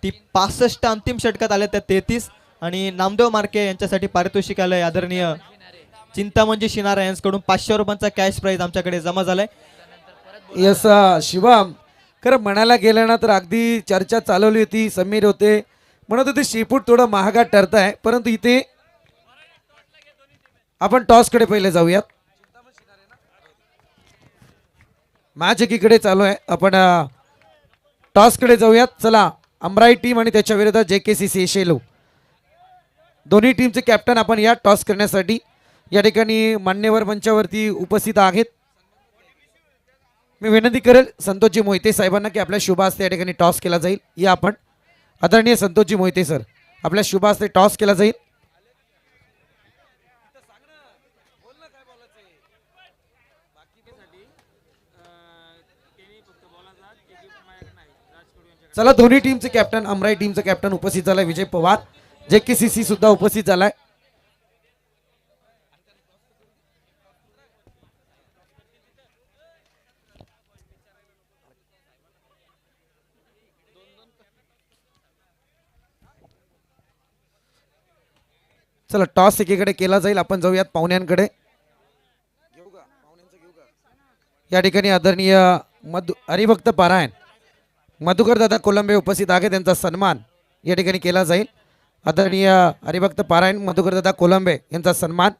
ती 65. अंतिम षटकात आल्या त्या 33. आणि नामदेव मार्के यांच्यासाठी पारितोषिक आलंय आदरणीय चिंतामणजी शिनारा यांच्याकडून 500 रुपयांचा कॅश प्राइज आमच्याकडे जमा झालाय. यस शिवम, खरं म्हणायला गेलं ना तर अगदी चर्चा चालवली होती. समीर होते म्हणत होते शेपूट थोडं महागात ठरत आहे. परंतु इथे आपण टॉसकडे पहिले जाऊयात. मॅच एकीकडे चालू आहे. आपण टॉसकडे जाऊयात. चला, अमराई टीम आणि त्याच्या विरोधात JKCC शेलो दोन्ही टीमचे कॅप्टन आपण या टॉस करण्यासाठी या ठिकाणी मान्यवर मंचावरती उपस्थित आहेत. मी विनंती करेल संतोषजी मोहिते साहेबांना की आपल्या शुभ हस्ते या ठिकाणी टॉस केला जाईल. या आपण आदरणीय संतोषजी मोहिते सर, आपल्या शुभ हस्ते टॉस केला जाईल. चला, दोन्ही टीमचे कॅप्टन, अमराई टीमचे कॅप्टन उपस्थित झालाय विजय पवार. JKCC सुद्धा उपस्थित झालाय. चला, टॉस एकीकडे केला जाईल. आपण जाऊयात पाहुण्यांकडे. या ठिकाणी आदरणीय हरिभक्त पारायण मधुकर दादा कोलंबे उपस्थित आहे, त्यांचा सन्मान या ठिकाणी केला जाईल. आदरणीय हरिभक्त पारायण मधुकर दादा कोलंबे यांचा सन्मान.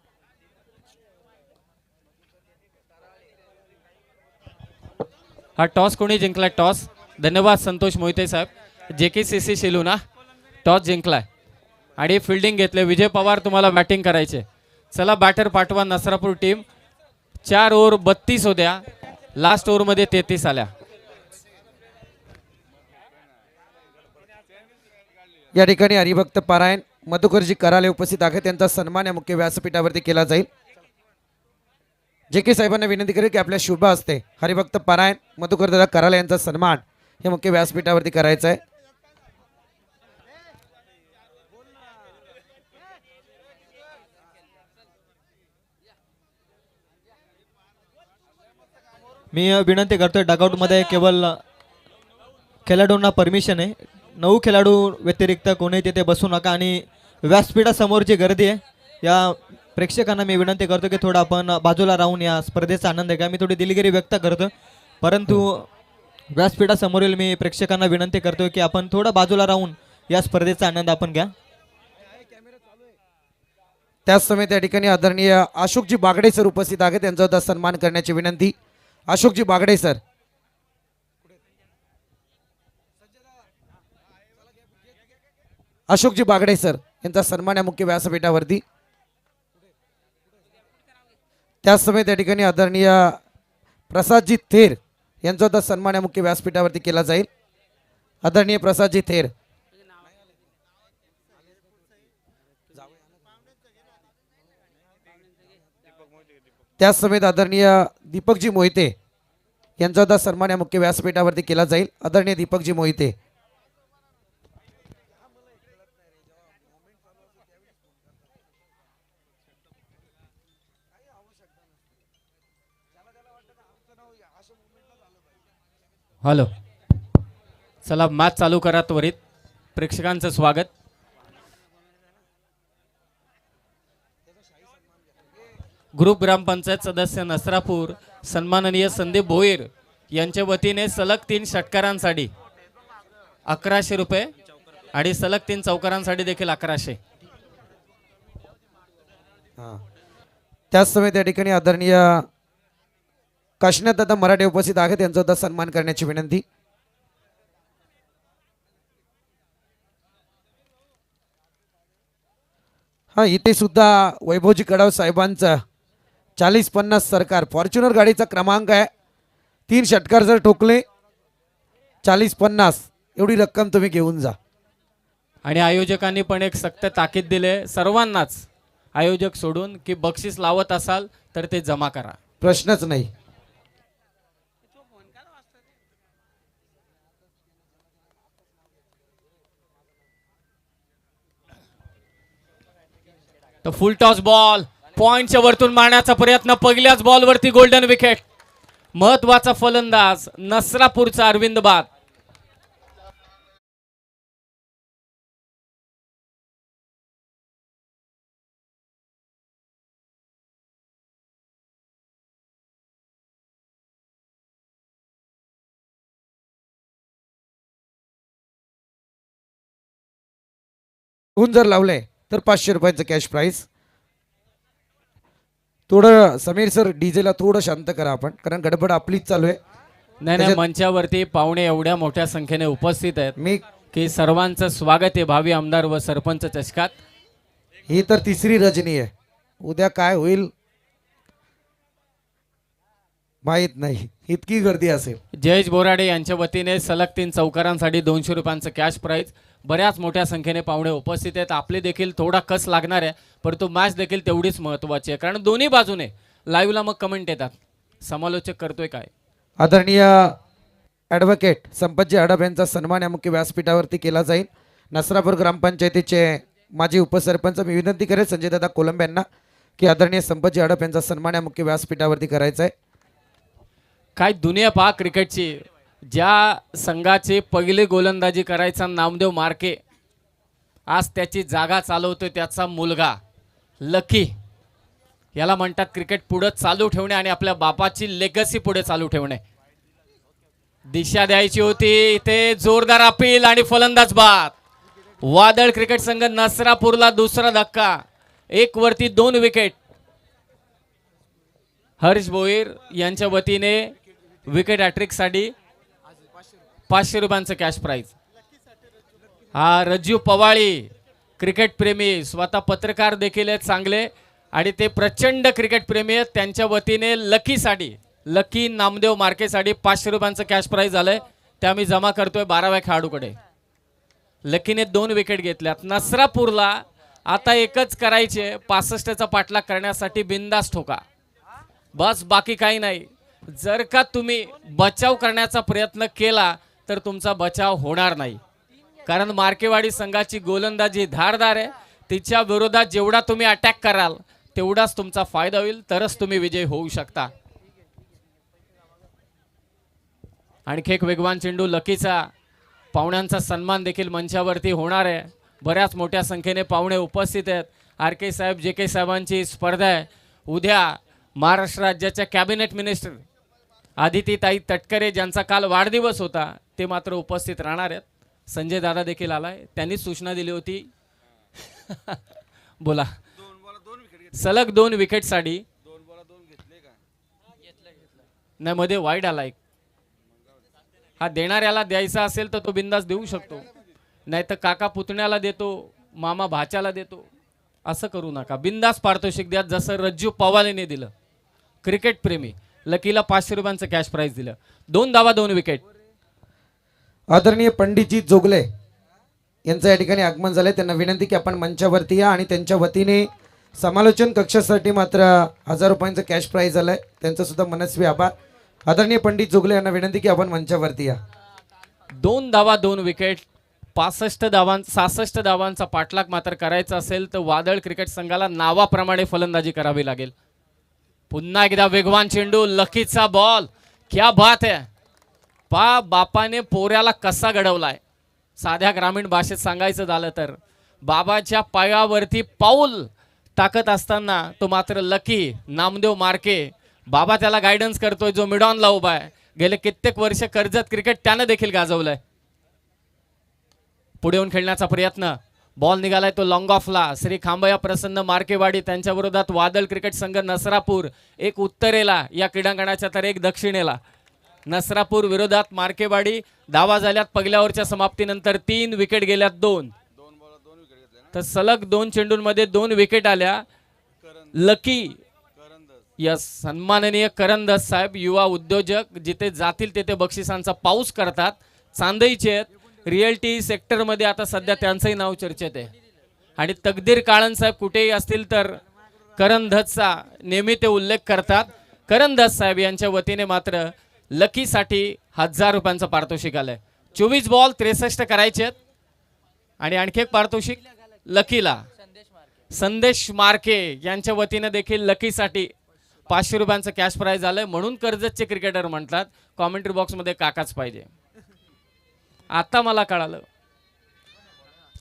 हा टॉस कोणी जिंकलाय? टॉस धन्यवाद संतोष मोहिते साहेब. JKCC शेलू ना टॉस जिंकलाय आणि फिल्डिंग घेतले. विजय पवार तुम्हाला बॅटिंग करायचे. चला बॅटर पाठवा नसरापूर टीम. 4 ओव्हर 32 होत्या, लास्ट ओव्हरमध्ये 33 आल्या. या ठिकाणी हरिभक्त पारायण मधुकरजी कराले उपस्थित आहे, त्यांचा सन्मान या मुख्य व्यासपीठावरती केला जाईल. JK साहेबांना विनंती करेल की आपल्या शुभ हस्ते हरिभक्त पारायण मधुकर दादा कराले यांचा सन्मान या मुख्य व्यासपीठावरती करायचा आहे. मी विनंती करतोय, डगआउटमध्ये केवळ खेळाडूंना परमिशन आहे. 9 खेळाडू व्यतिरिक्त कोणी तिथे बसू नका आणि व्यासपीठासमोर जी गर्दी आहे या प्रेक्षकांना मी विनंती करतो की थोडं आपण बाजूला राहून या स्पर्धेचा आनंद घ्या. मी थोडी दिलगिरी व्यक्त करतो, परंतु व्यासपीठासमोरील मी प्रेक्षकांना विनंती करतो की आपण थोडं बाजूला राहून या स्पर्धेचा आनंद आपण घ्या. त्याच समय त्या ठिकाणी आदरणीय अशोकजी बागडे सर उपस्थित आहे, त्यांचा सुद्धा सन्मान करण्याची विनंती. अशोकजी बागडे सर. अशोकजी बागडे सर यांचा सन्मान या मुख्य व्यासपीठावरती. त्याच समय त्या ठिकाणी आदरणीय प्रसादजी थेर यांचा सुद्धा सन्मान या मुख्य व्यासपीठावरती केला जाईल. आदरणीय प्रसादजी थेर. त्याच समेत आदरणीय दीपकजी मोहिते यांचा सुद्धा सन्मान या मुख्य व्यासपीठावरती केला जाईल. आदरणीय दीपकजी मोहिते. हॅलो, चला मॅच चालू करा त्वरित. प्रेक्षकांचं स्वागत. ग्रुप ग्रामपंचायत सदस्य नसरापूर सन्माननीय संदीप भोईर यांच्या वतीने सलग 3 षटकारांसाठी 1100 रुपये आणि सलग 3 चौकारांसाठी देखील 1100. त्याच समय त्या ठिकाणी आदरणीय काशीनाथ दादा मराठे उपस्थित आहेत, त्यांचा सुद्धा सन्मान करण्याची विनंती. हा, इथे सुद्धा वैभवजी कडाव साहेबांचा 40-50 सरकार फॉर्च्युनर गाडीचा क्रमांक आहे. 3 षटकार जर ठोकले 40-50 एवढी रक्कम तुम्ही घेऊन जा. आणि आयोजकांनी पण एक सक्त ताकीद दिले सर्वांनाच, आयोजक सोडून, की बक्षीस लावत असाल तर ते जमा करा. प्रश्नच नाही. तर फुल टॉस बॉल पॉइंटच्या वरतून मारण्याचा प्रयत्न. पहिल्याच बॉलवरती गोल्डन विकेट. महत्वाचा फलंदाज नसरापूरचा अरविंद बाद. जर लावले तर 500 रुपयांचं कॅश प्राइस. थोडं समीर सर डीजेला थोडं शांत करा आपण, कारण गडबड आपलीच चालू आहे. नाही, मंचावरती पाहुणे एवढ्या मोठ्या संख्येने उपस्थित आहेत मी की सर्वांचं स्वागत आहे भावी आमदार व सरपंच चषकात. ही तर तिसरी रजनी आहे. उद्या काय होईल माहित नाही, इतकी गर्दी असेल. जयेश बोराडे यांच्या वतीने सलग 3 चौकारांसाठी 200 रुपयांचं कॅश प्राइज. बऱ्याच मोठ्या संख्येने पाहुणे उपस्थित आहेत. आपले देखील थोडा कस लागणार आहे, परंतु मॅच देखील तेवढीच महत्त्वाची आहे, कारण दोन्ही बाजूने लाईव्हला मग कमेंट येतात, समालोचक करतोय काय. आदरणीय ॲडव्होकेट संपतजी अडब यांचा सन्मान या मुख्य व्यासपीठावरती केला जाईल. नसरापूर ग्रामपंचायतीचे माजी उपसरपंच मी विनंती करेन संजय दादा कोलंबे यांना की आदरणीय संपतजी अडब यांचा सन्मान या मुख्य व्यासपीठावरती करायचा आहे. काय दुनिया पहा क्रिकेटची. ज्या संघाची पहिली गोलंदाजी करायचा नामदेव मार्के, आज त्याची जागा चालवतोय त्याचा मुलगा लकी. याला म्हणतात क्रिकेट पुढे चालू ठेवणे आणि आपल्या बापाची लेगसी पुढे चालू ठेवणे. दिशा द्यायची होती. इथे जोरदार अपील आणि फलंदाज बाद. वादळ क्रिकेट संघ नसरापूरला दुसरा धक्का. 1 वरती 2 विकेट. हर्ष भोईर यांच्या वतीने विकेट हॅट्रिक साठी 500 रुपयांचं कॅश प्राइज. हा रज्जू पवाळी क्रिकेट प्रेमी, स्वतः पत्रकार देखील आहेत चांगले आणि ते प्रचंड क्रिकेट प्रेमी आहेत. त्यांच्या वतीने लकी नामदेव मार्केसाठी 500 रुपयांचं कॅश प्राइज झालंय. ते आम्ही जमा करतोय 12व्या खेळाडूकडे. लकीने 2 विकेट घेतल्यात. नसरापूरला आता एकच करायचे, 65चा पाठलाग करण्यासाठी बिंदास ठोका बस, बाकी काही नाही. जर का तुम्ही बचाव करण्याचा प्रयत्न केला तर तुमचा बचाव होणार नाही, कारण मार्केवाडी संघाची गोलंदाजी धारदार आहे. तिच्या विरोधात जेवढा तुम्ही अटॅक कराल तेवढाच तुमचा फायदा होईल, तरच तुम्ही विजयी होऊ शकता. आणखी एक वेगवान चेंडू लकीचा. पाहुण्यांचा सन्मान देखील मंचावरती होणार आहे. बऱ्याच मोठ्या संख्येने पाहुणे उपस्थित आहेत. RK साहेब, JK साहेबांची स्पर्धा आहे उद्या. महाराष्ट्र राज्याच्या कॅबिनेट मिनिस्टर आदितीताई तटकरे ज्यांचा काल वाढदिवस होता ते मात्र उपस्थित राहणार आहेत. संजय दादा देखील आलाय, त्यांनी सूचना दिली होती. बोला. सलग 2 विकेटसाठी नाही, मध्ये वाईड आला एक. हा देणाऱ्याला द्यायचा असेल तर तो बिंदास देऊ शकतो, नाही तर काका पुतण्याला देतो, मामा भाच्याला देतो, असं करू नका. बिंदास पारितोषिक द्या, जसं रज्जू पवालेने दिलं. क्रिकेट प्रेमी लकीला 500 रुपयांचं कॅश प्राइज दिलं. 2 धावा 2 विकेट. आदरणीय पंडितजी जोगले यांचं या ठिकाणी आगमन झालंय. त्यांना विनंती की आपण मंचावरती या आणि त्यांच्या वतीने समालोचन कक्षासाठी मात्र 1000 रुपयांचं कॅश प्राइज झालंय. त्यांचं सुद्धा मनस्वी आभार. आदरणीय पंडित जोगले यांना विनंती की आपण मंचावरती या. 2 धावा 2 विकेट. 66 धावांचा पाठलाग मात्र करायचा असेल तर वादळ क्रिकेट संघाला नावाप्रमाणे फलंदाजी करावी लागेल. पुन्हा एकदा वेगवान चेंडू, लकीचा बॉल. क्या बात है. बापाने पोऱ्याला कसा घडवलाय. साध्या ग्रामीण भाषेत सांगायचं झालं तर बाबाच्या पायावरती पाऊल टाकत असताना तो मात्र लकी नामदेव मार्के, बाबा त्याला गायडन्स करतोय, जो मिडॉनला उभा आहे. गेले कित्येक वर्ष कर्जत क्रिकेट त्यानं देखील गाजवलंय. पुढे येऊन खेळण्याचा प्रयत्न. बॉल निघालाय तो लॉंग ऑफला. श्री खांबया प्रसन्न मार्केवाडी त्यांच्या विरोधात वादळ क्रिकेट संघ नसरापूर. एक उत्तरेला या क्रीडांगणाच्या तर एक दक्षिणेला. नसरापूर विरोधात मार्केवाडी. धावा झाल्यात पहिल्या ओव्हरच्या समाप्तीनंतर. 3 विकेट गेल्यात 2. तर सलग 2 चेंडूंमध्ये 2 विकेट आल्या. लकी यस, सन्माननीय करंदज साहेब युवा उद्योजक, जिथे जातील तिथे बक्षिसांचा पाऊस करतात. चांदईचे आहेत. रिअल्टी सेक्टरमध्ये आता सध्या त्यांचंही नाव चर्चेत आहे. आणि तकदीर काळन साहेब कुठेही असतील तर करंदजचा नेहमी ते उल्लेख करतात. करंदज साहेब यांच्या वतीने मात्र लकीसाठी 1000 रुपयांचं पारितोषिक आलंय. 24 बॉल 63 करायचे आहेत. आणि आणखी एक पारितोषिक लकीला. संदेश मार्के यांच्या वतीने देखील लकीसाठी 500 रुपयांचं कॅश प्राइज आलंय. म्हणून कर्जतचे क्रिकेटर म्हणतात कॉमेंट्री बॉक्समध्ये काकाच पाहिजे. आता मला कळालं.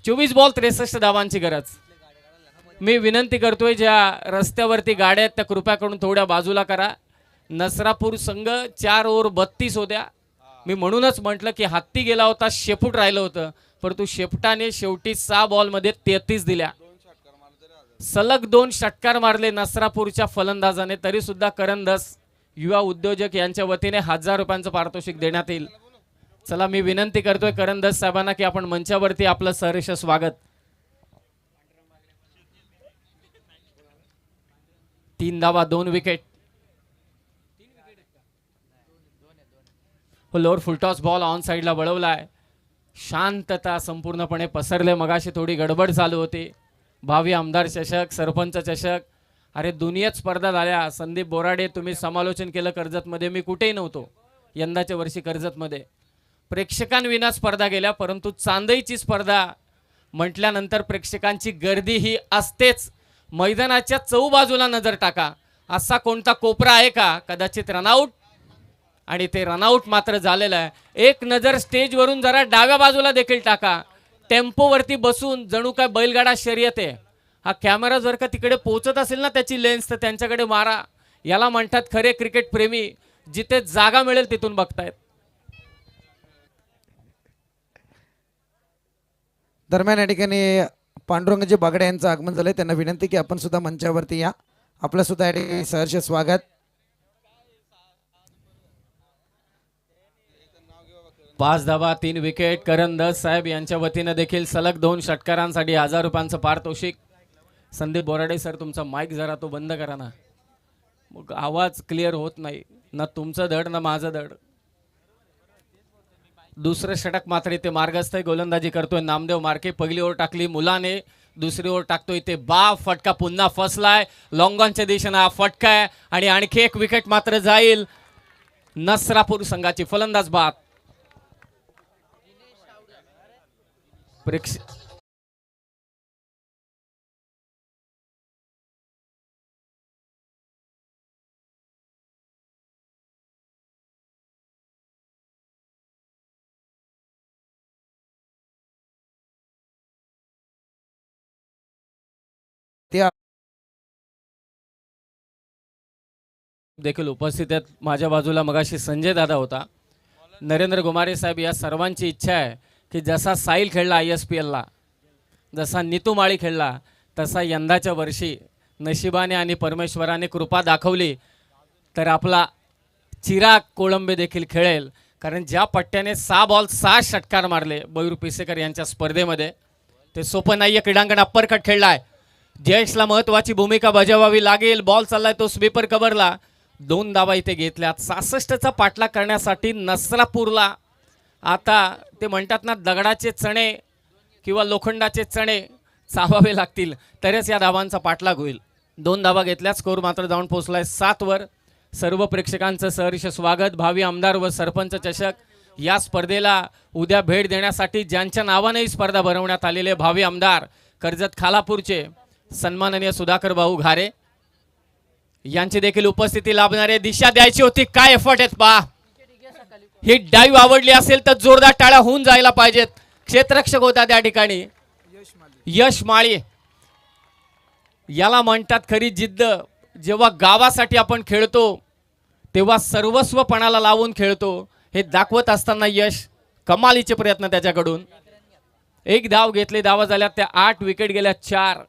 24 बॉल 63 धावांची गरज. मी विनंती करतोय ज्या रस्त्यावरती गाड्या आहेत त्या कृपया करून थोड्या बाजूला करा. नसरापूर संघ 4 ओव्हर 32 होत्या. मी म्हणूनच म्हटलं की हत्ती गेला होता, शेपूट राहिलं होतं, परंतु शेपटाने शेवटी 6 बॉलमध्ये 33 दिल्या. सलग 2 षटकार मारले नसरापूरच्या फलंदाजाने. तरी सुद्धा करंदज युवा उद्योजक यांच्या वतीने 1000 रुपयांचं पारितोषिक देण्यात येईल. चला, मी विनंती करतोय करंदज साहेबांना की आपण मंचावरती आपलं सहर्ष स्वागत. 3 धावा 2 wicket. Lower full toss ball on साइडला वळवलाय. शांतता संपूर्णपणे पसरले. मगाशी थोडी गडबड चालू होती. भावी आमदार चषक, सरपंच चषक, अरे दुनियेत स्पर्धा झाल्या. संदीप बोराडे, तुम्ही समालोचन केलं कर्जतमध्ये, मी कुठेही नव्हतो यंदाच्या वर्षी कर्जतमध्ये. प्रेक्षकांविना स्पर्धा गेल्या, परंतु चांदईची स्पर्धा म्हटल्यानंतर प्रेक्षकांची गर्दी ही असतेच. मैदानाच्या चौबाजूला नजर टाका. असा कोणता कोपरा आहे का कदाचित रनआउट, आणि ते रनआउट मात्र झालेलं आहे. एक नजर स्टेजवरून जरा डाव्या बाजूला देखील टाका. टेम्पोवरती बसून जणू काय बैलगाडा शर्यत आहे. हा कॅमेरा जर का तिकडे पोहोचत असेल ना त्याची लेन्स, तर त्यांच्याकडे मारा. याला म्हणतात खरे क्रिकेट प्रेमी. जिथे जागा मिळेल तिथून बघतायत. दरम्यान या ठिकाणी पांडुरंगजी बागडे यांचं आगमन झालंय. त्यांना विनंती की आपण सुद्धा मंचावरती या. आपलं सुद्धा या ठिकाणी सहर्ष स्वागत. पाच धावा 3 विकेट. करंदज साहेब यांच्या वतीनं देखील सलग 2 षटकारांसाठी 1000 रुपयांचं पारितोषिक. संदीप बोराडे सर, तुमचा माईक जरा तो बंद करा ना, मग आवाज क्लिअर होत नाही, ना तुमचं धड ना माझं धड. दुसरं षटक मात्र इथे मार्गस्थ आहे. गोलंदाजी करतोय नामदेव मार्के. पहिली ओव्हर टाकली मुलाने, दुसरी ओव्हर टाकतोय इथे बा. फटका पुन्हा फसलाय. लॉंगॉनच्या दिशेनं हा फटका आहे आणि आणखी एक विकेट मात्र जाईल. नसरापूर संघाची फलंदाज बाद. त्या देखील उपस्थित आहेत. माझ्या बाजूला मगाशी संजय दादा होता. नरेंद्र गुमारे साहेब, या सर्वांची इच्छा आहे की जसा साईल खेळला ISPLला, जसा नितू माळी खेळला, तसा यंदाच्या वर्षी नशिबाने आणि परमेश्वराने कृपा दाखवली तर आपला चिराग कोळंबे देखील खेळेल. कारण ज्या पट्ट्याने 6 बॉल 6 षटकार मारले मयूर पिसेकर यांच्या स्पर्धेमध्ये, ते सोपं नाही आहे. क्रीडांगण अप्परकट खेळलाय. जयेशला महत्त्वाची भूमिका बजावावी लागेल. बॉल चाललाय तो स्वीपर कव्हरला. 2 धावा इथे घेतल्यात. 66चा पाठलाग करण्यासाठी नसरापूरला आता ते म्हणतात ना, दगडाचे चणे किंवा लोखंडाचे चणे चावावे लागतील तरच या धावांचा पाठलाग होईल. 2 धावा घेतल्या. स्कोर मात्र जाऊन पोहोचलाय 7 वर. सर्व प्रेक्षकांचं सहर्ष स्वागत. भावी आमदार व सरपंच चषक या स्पर्धेला उद्या भेट देण्यासाठी ज्यांच्या नावाने ही स्पर्धा भरवण्यात आलेले भावी आमदार कर्जत खालापूरचे सन्माननीय सुधाकर भाऊ घारे यांची देखील उपस्थिती लाभणारे. दिशा द्यायची होती, काय एफर्ट आहेत पहा. ही डाईव्ह आवडली असेल तर जोरदार टाळ्या होऊन जायला पाहिजेत. क्षेत्ररक्षक होता त्या ठिकाणी यश माळी. याला म्हणतात खरी जिद्द. जेव्हा गावासाठी आपण खेळतो तेव्हा सर्वस्वपणाला लावून खेळतो हे दाखवत असताना यश, कमालीचे प्रयत्न त्याच्याकडून. 1 धाव घेतली. धावा झाल्या त्या 8. विकेट गेल्या 4.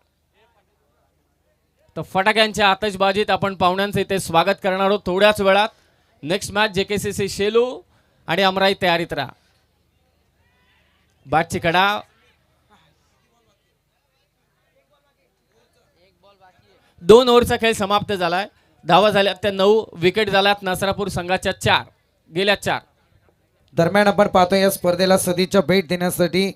तर फटाक्यांच्या आतषबाजीत आपण पाहुण्यांचं इथे स्वागत करणार आहोत थोड्याच वेळात. नेक्स्ट मॅच JKCC शेलू आणि अमराई तयारीत राहा. बॅटची कडा. दोन ओव्हरचा खेळ समाप्त झालाय. धावा झाल्या त्या 9. विकेट झाल्यात नसरापूर संघाच्या 4. गेल्या 4. दरम्यान आपण पाहतो या स्पर्धेला सदिच्छा भेट देण्यासाठी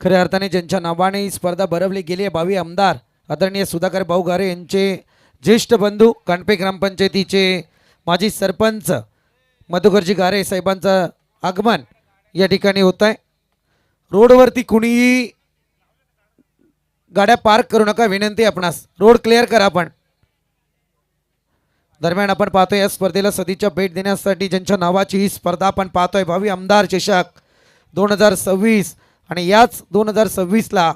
खऱ्या अर्थाने ज्यांच्या नावाने ही स्पर्धा भरवली गेली आहे, भावी आमदार आदरणीय सुधाकर भाऊ घारे यांचे ज्येष्ठ बंधू, कानपे ग्रामपंचायतीचे माजी सरपंच मधुकरजी घारे साहेबांचं आगमन या ठिकाणी होत आहे. रोडवरती कुणीही गाड्या पार्क करू नका, विनंती आपणास. रोड क्लिअर करा आपण. दरम्यान आपण पाहतोय या स्पर्धेला सदिच्छा भेट देण्यासाठी ज्यांच्या नावाची ही स्पर्धा आपण पाहतोय, भावी आमदार चषक 2026. आणि याच 2026ला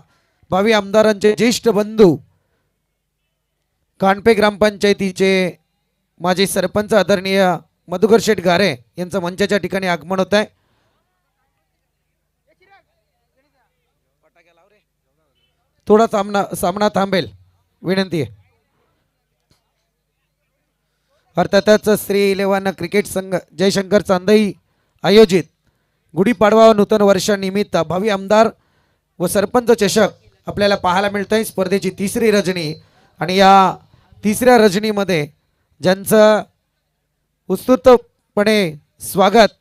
भावी आमदारांचे ज्येष्ठ बंधू कानपे ग्रामपंचायतीचे माजी सरपंच आदरणीय मधुकर शेठ घारे यांचं मंचाच्या ठिकाणी आगमन होत आहे. थोडा सामना थांबेल, विनंती आहे. अर्थातच श्री 11 क्रिकेट संघ जयशंकर चांदई आयोजित गुढीपाडवा व नूतन वर्षानिमित्त भावी आमदार व सरपंच चषक आपल्याला पाहायला मिळत आहे. स्पर्धेची 3री रजनी आणि या 3ऱ्या रजनीमध्ये ज्यांचं उत्स्फूर्तपणे स्वागत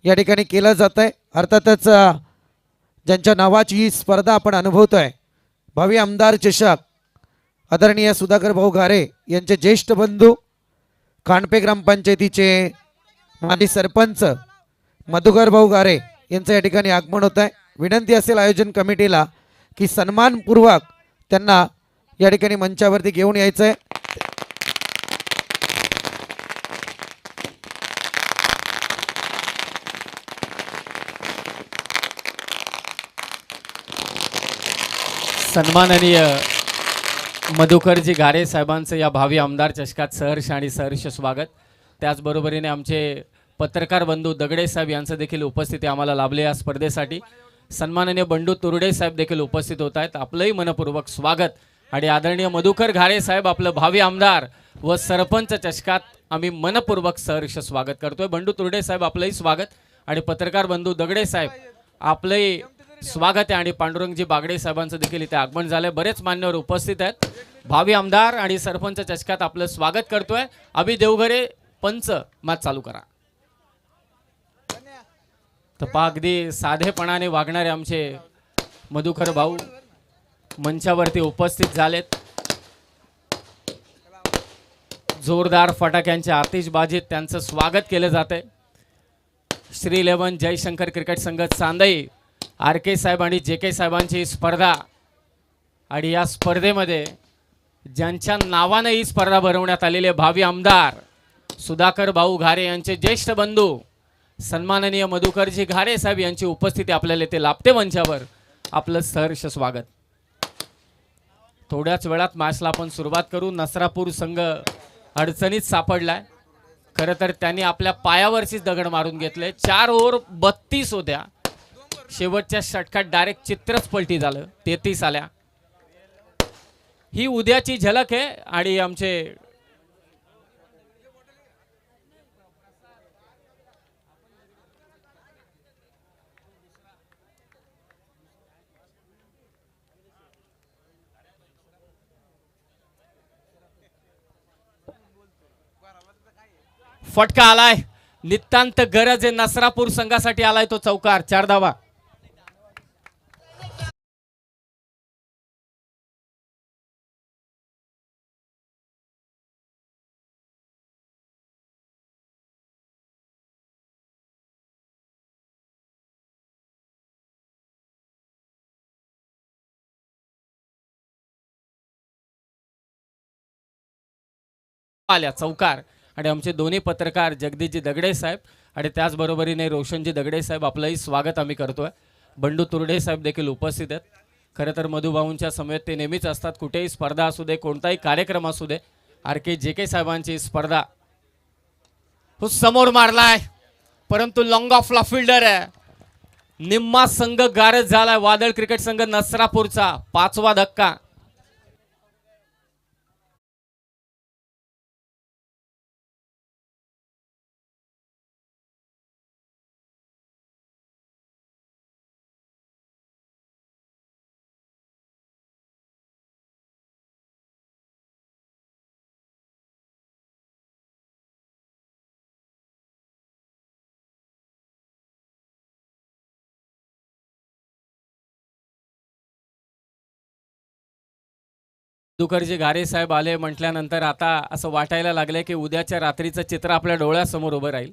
या ठिकाणी केलं जात आहे. अर्थातच ज्यांच्या नावाची ही स्पर्धा आपण अनुभवतोय, भावी आमदार चषक आदरणीय सुधाकर भाऊ घारे यांचे ज्येष्ठ बंधू कानपे ग्रामपंचायतीचे माजी सरपंच मधुकर भाऊ घारे यांचं या ठिकाणी आगमन होत आहे. विनंती असेल आयोजन कमिटीला की सन्मानपूर्वक त्यांना या ठिकाणी मंचावरती घेऊन यायचं आहे. सन्माननीय मधुकरजी घारे साहेबांचं या भावी आमदार चषकात सहर्ष आणि सहर्ष स्वागत. त्याचबरोबरीने आमचे पत्रकार बंधू दगडे साहेब यांचं देखील उपस्थिती आम्हाला लाभले या स्पर्धेसाठी. सन्माननीय बंडू तुरडे साहेब देखील उपस्थित होत आहेत. आपलंही मनपूर्वक स्वागत. आणि आदरणीय मधुकर घारे साहेब, आपलं भावी आमदार व सरपंच चषकात आम्ही मनपूर्वक सहर्ष स्वागत करतोय. बंडू तुरडे साहेब, आपलंही स्वागत. आणि पत्रकार बंधू दगडे साहेब, आपलंही स्वागत आहे. आणि पांडुरंगजी बागडे साहेबांचं देखील इथे आगमन झालंय. बरेच मान्यवर उपस्थित आहेत. भावी आमदार आणि सरपंच चषकात आपलं स्वागत करतोय. अभि देवघरे पंच, मॅच चालू करा. तर अगदी साधेपणाने वागणारे आमचे मधुकर भाऊ मंचावरती उपस्थित झालेत. जोरदार फटाक्यांच्या आतिषबाजीत त्यांचं स्वागत केलं जातंय. श्री 11 जयशंकर क्रिकेट संघ चांदई, RK साहेब आणि JK साहेबांची स्पर्धा. आणि या स्पर्धेमध्ये ज्यांच्या नावाने ही स्पर्धा भरवण्यात आलेली आहे, भावी आमदार सुधाकर भाऊ घारे यांचे ज्येष्ठ बंधू सन्माननीय मधुकरजी घारे साहेब यांची उपस्थिती आपल्याला इथे लाभते. मंचावर आपलं सहर्ष स्वागत. थोड्याच वेळात मॅचला आपण सुरुवात करू. नसरापूर संघ अडचणीत सापडलाय. खरं तर त्यांनी आपल्या पायावरचीच दगड मारून घेतले. 4 ओव्हर 32 होत्या. शेवटच्या षटकात डायरेक्ट चित्रच पलटी झालं. 33 आल्या. ही उद्याची झलक आहे. आणि आमचे फटका आलाय. नितांत गरज आहे नसरापूर संघासाठी आलाय तो चौकार. 4 धावा. आल्या चौकार. आणि आमचे दोन्ही पत्रकार जगदीशजी दगडे साहेब आणि त्याचबरोबरीने रोशनजी दगडे साहेब, आपलंही स्वागत आम्ही करतोय. बंडू तुरडे साहेब देखील उपस्थित आहेत. खरं तर मधुभाऊंच्या समेत ते नेहमीच असतात. कुठेही स्पर्धा असू दे, कोणताही कार्यक्रम असू दे. RK JK साहेबांची स्पर्धा हो समोर मारलाय, परंतु लॉंग ऑफला फिल्डर आहे. निम्मा संघ गारज झालाय. वादळ क्रिकेट संघ नसरापूरचा 5वा धक्का. मधुकरजी घारे साहेब आले म्हटल्यानंतर आता असं वाटायला लागले की उद्याच्या रात्रीचं चित्र आपल्या डोळ्यासमोर उभं राहील.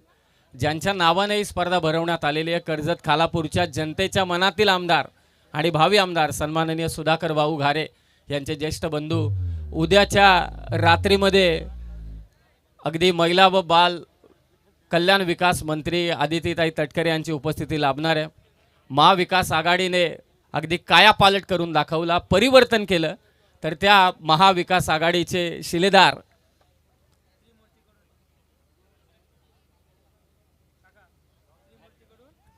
ज्यांच्या नावाने ही स्पर्धा भरवण्यात आलेली आहे, कर्जत खालापूरच्या जनतेच्या मनातील आमदार आणि भावी आमदार सन्माननीय सुधाकर भाऊ घारे यांचे ज्येष्ठ बंधू उद्याच्या रात्रीमध्ये अगदी महिला व बाल कल्याण विकास मंत्री आदितीताई तटकरे यांची उपस्थिती लाभणार आहे. महाविकास आघाडीने अगदी कायापालट करून दाखवला, परिवर्तन केलं. तर त्या महाविकास आघाडीचे शिलेदार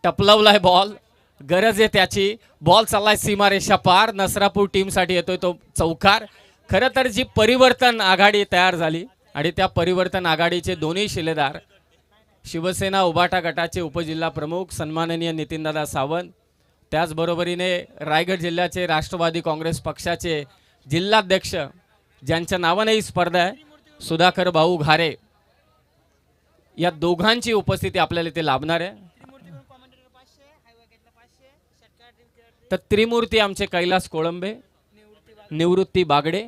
टपलवलाय बॉल. गरज आहे त्याची. बॉल चाललाय सीमारेषा पार. नसरापूर टीमसाठी येतोय तो चौकार. खरं तर जी परिवर्तन आघाडी तयार झाली आणि त्या परिवर्तन आघाडीचे दोन्ही शिलेदार शिवसेना उभाटा गटाचे उपजिल्हा प्रमुख सन्माननीय नितीनदादा सावंत, त्याचबरोबरीने रायगड जिल्ह्याचे राष्ट्रवादी काँग्रेस पक्षाचे जिल्हाध्यक्ष ज्यांच्या नावाने ही स्पर्धा आहे, सुधाकर भाऊ घारे, या दोघांची उपस्थिती आपल्याला इथे लाभणार आहे. तर त्रिमूर्ती आमचे कैलास कोळंबे, निवृत्ती बागडे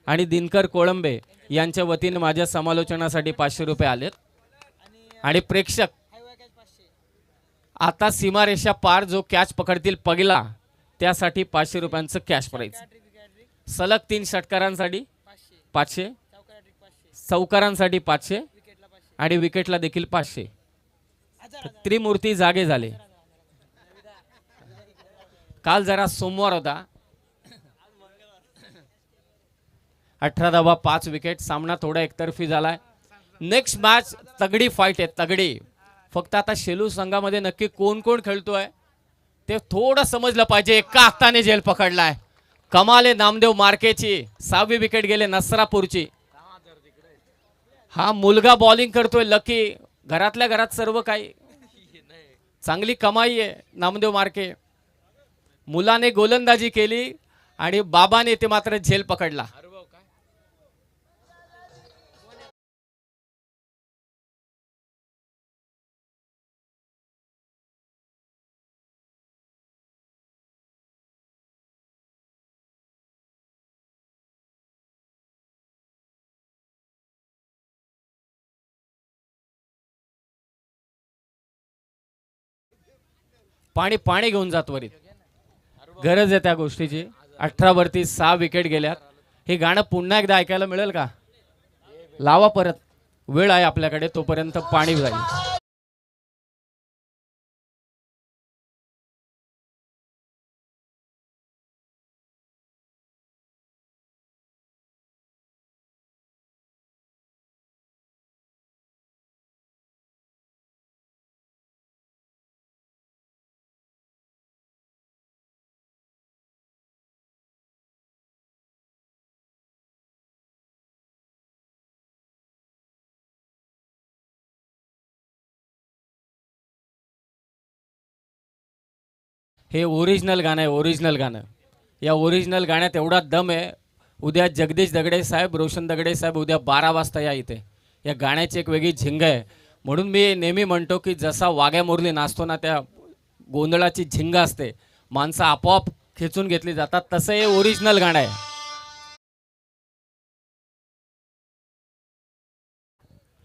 आणि दिनकर कोळंबे यांच्या वतीने माझ्या समालोचनासाठी 500 रुपये आलेत. आणि प्रेक्षक आता सीमारेषा पार जो कॅच पकडतील पहिला त्यासाठी 500 रुपयांचं कॅश प्राइज. सलग 3 षटकारांसाठी 500, चौकारांसाठी 500 आणि विकेटला देखील 500. त्रिमूर्ती जागे झाले. काल जरा सोमवार होता. 18 धावा 5 विकेट. सामना थोडा एकतर्फी झालाय. नेक्स्ट मॅच तगडी फाईट आहे, तगडी. फक्त आता शेलू संघामध्ये नक्की कोण कोण खेळतोय ते थोडं समजलं पाहिजे. एका हाताने झेल पकडलाय. कमाले नामदेव मार्केची 6वी विकेट गेले नसरापूरची. हा मुलगा बॉलिंग करतोय लकी. घरातल्या घरात सर्व काही चांगली कमाई आहे. नामदेव मार्के मुलाने गोलंदाजी केली आणि बाबाने ते मात्र झेल पकडला. पाणी पाणी घेऊन जात वरीत. गरज आहे त्या गोष्टीची. 18 वरती 6 विकेट गेल्यात. हे गाणं पुन्हा एकदा ऐकायला मिळेल का? लावा परत. वेळ आहे आपल्याकडे, तोपर्यंत पाणी जाईल. हे ओरिजिनल गाणं आहे. ओरिजिनल गाणं. या ओरिजिनल गाण्यात एवढा दम आहे. उद्या जगदीश दगडे साहेब, रोशन दगडे साहेब उद्या 12 वाजता या इथे. या गाण्याची एक वेगळी झिंग आहे. म्हणून मी नेहमी म्हणतो की जसा वाघ्या मुरली नाचतो ना, त्या गोंधळाची झिंग असते, माणसं आपोआप खेचून घेतली जातात. तसं हे ओरिजिनल गाणं आहे.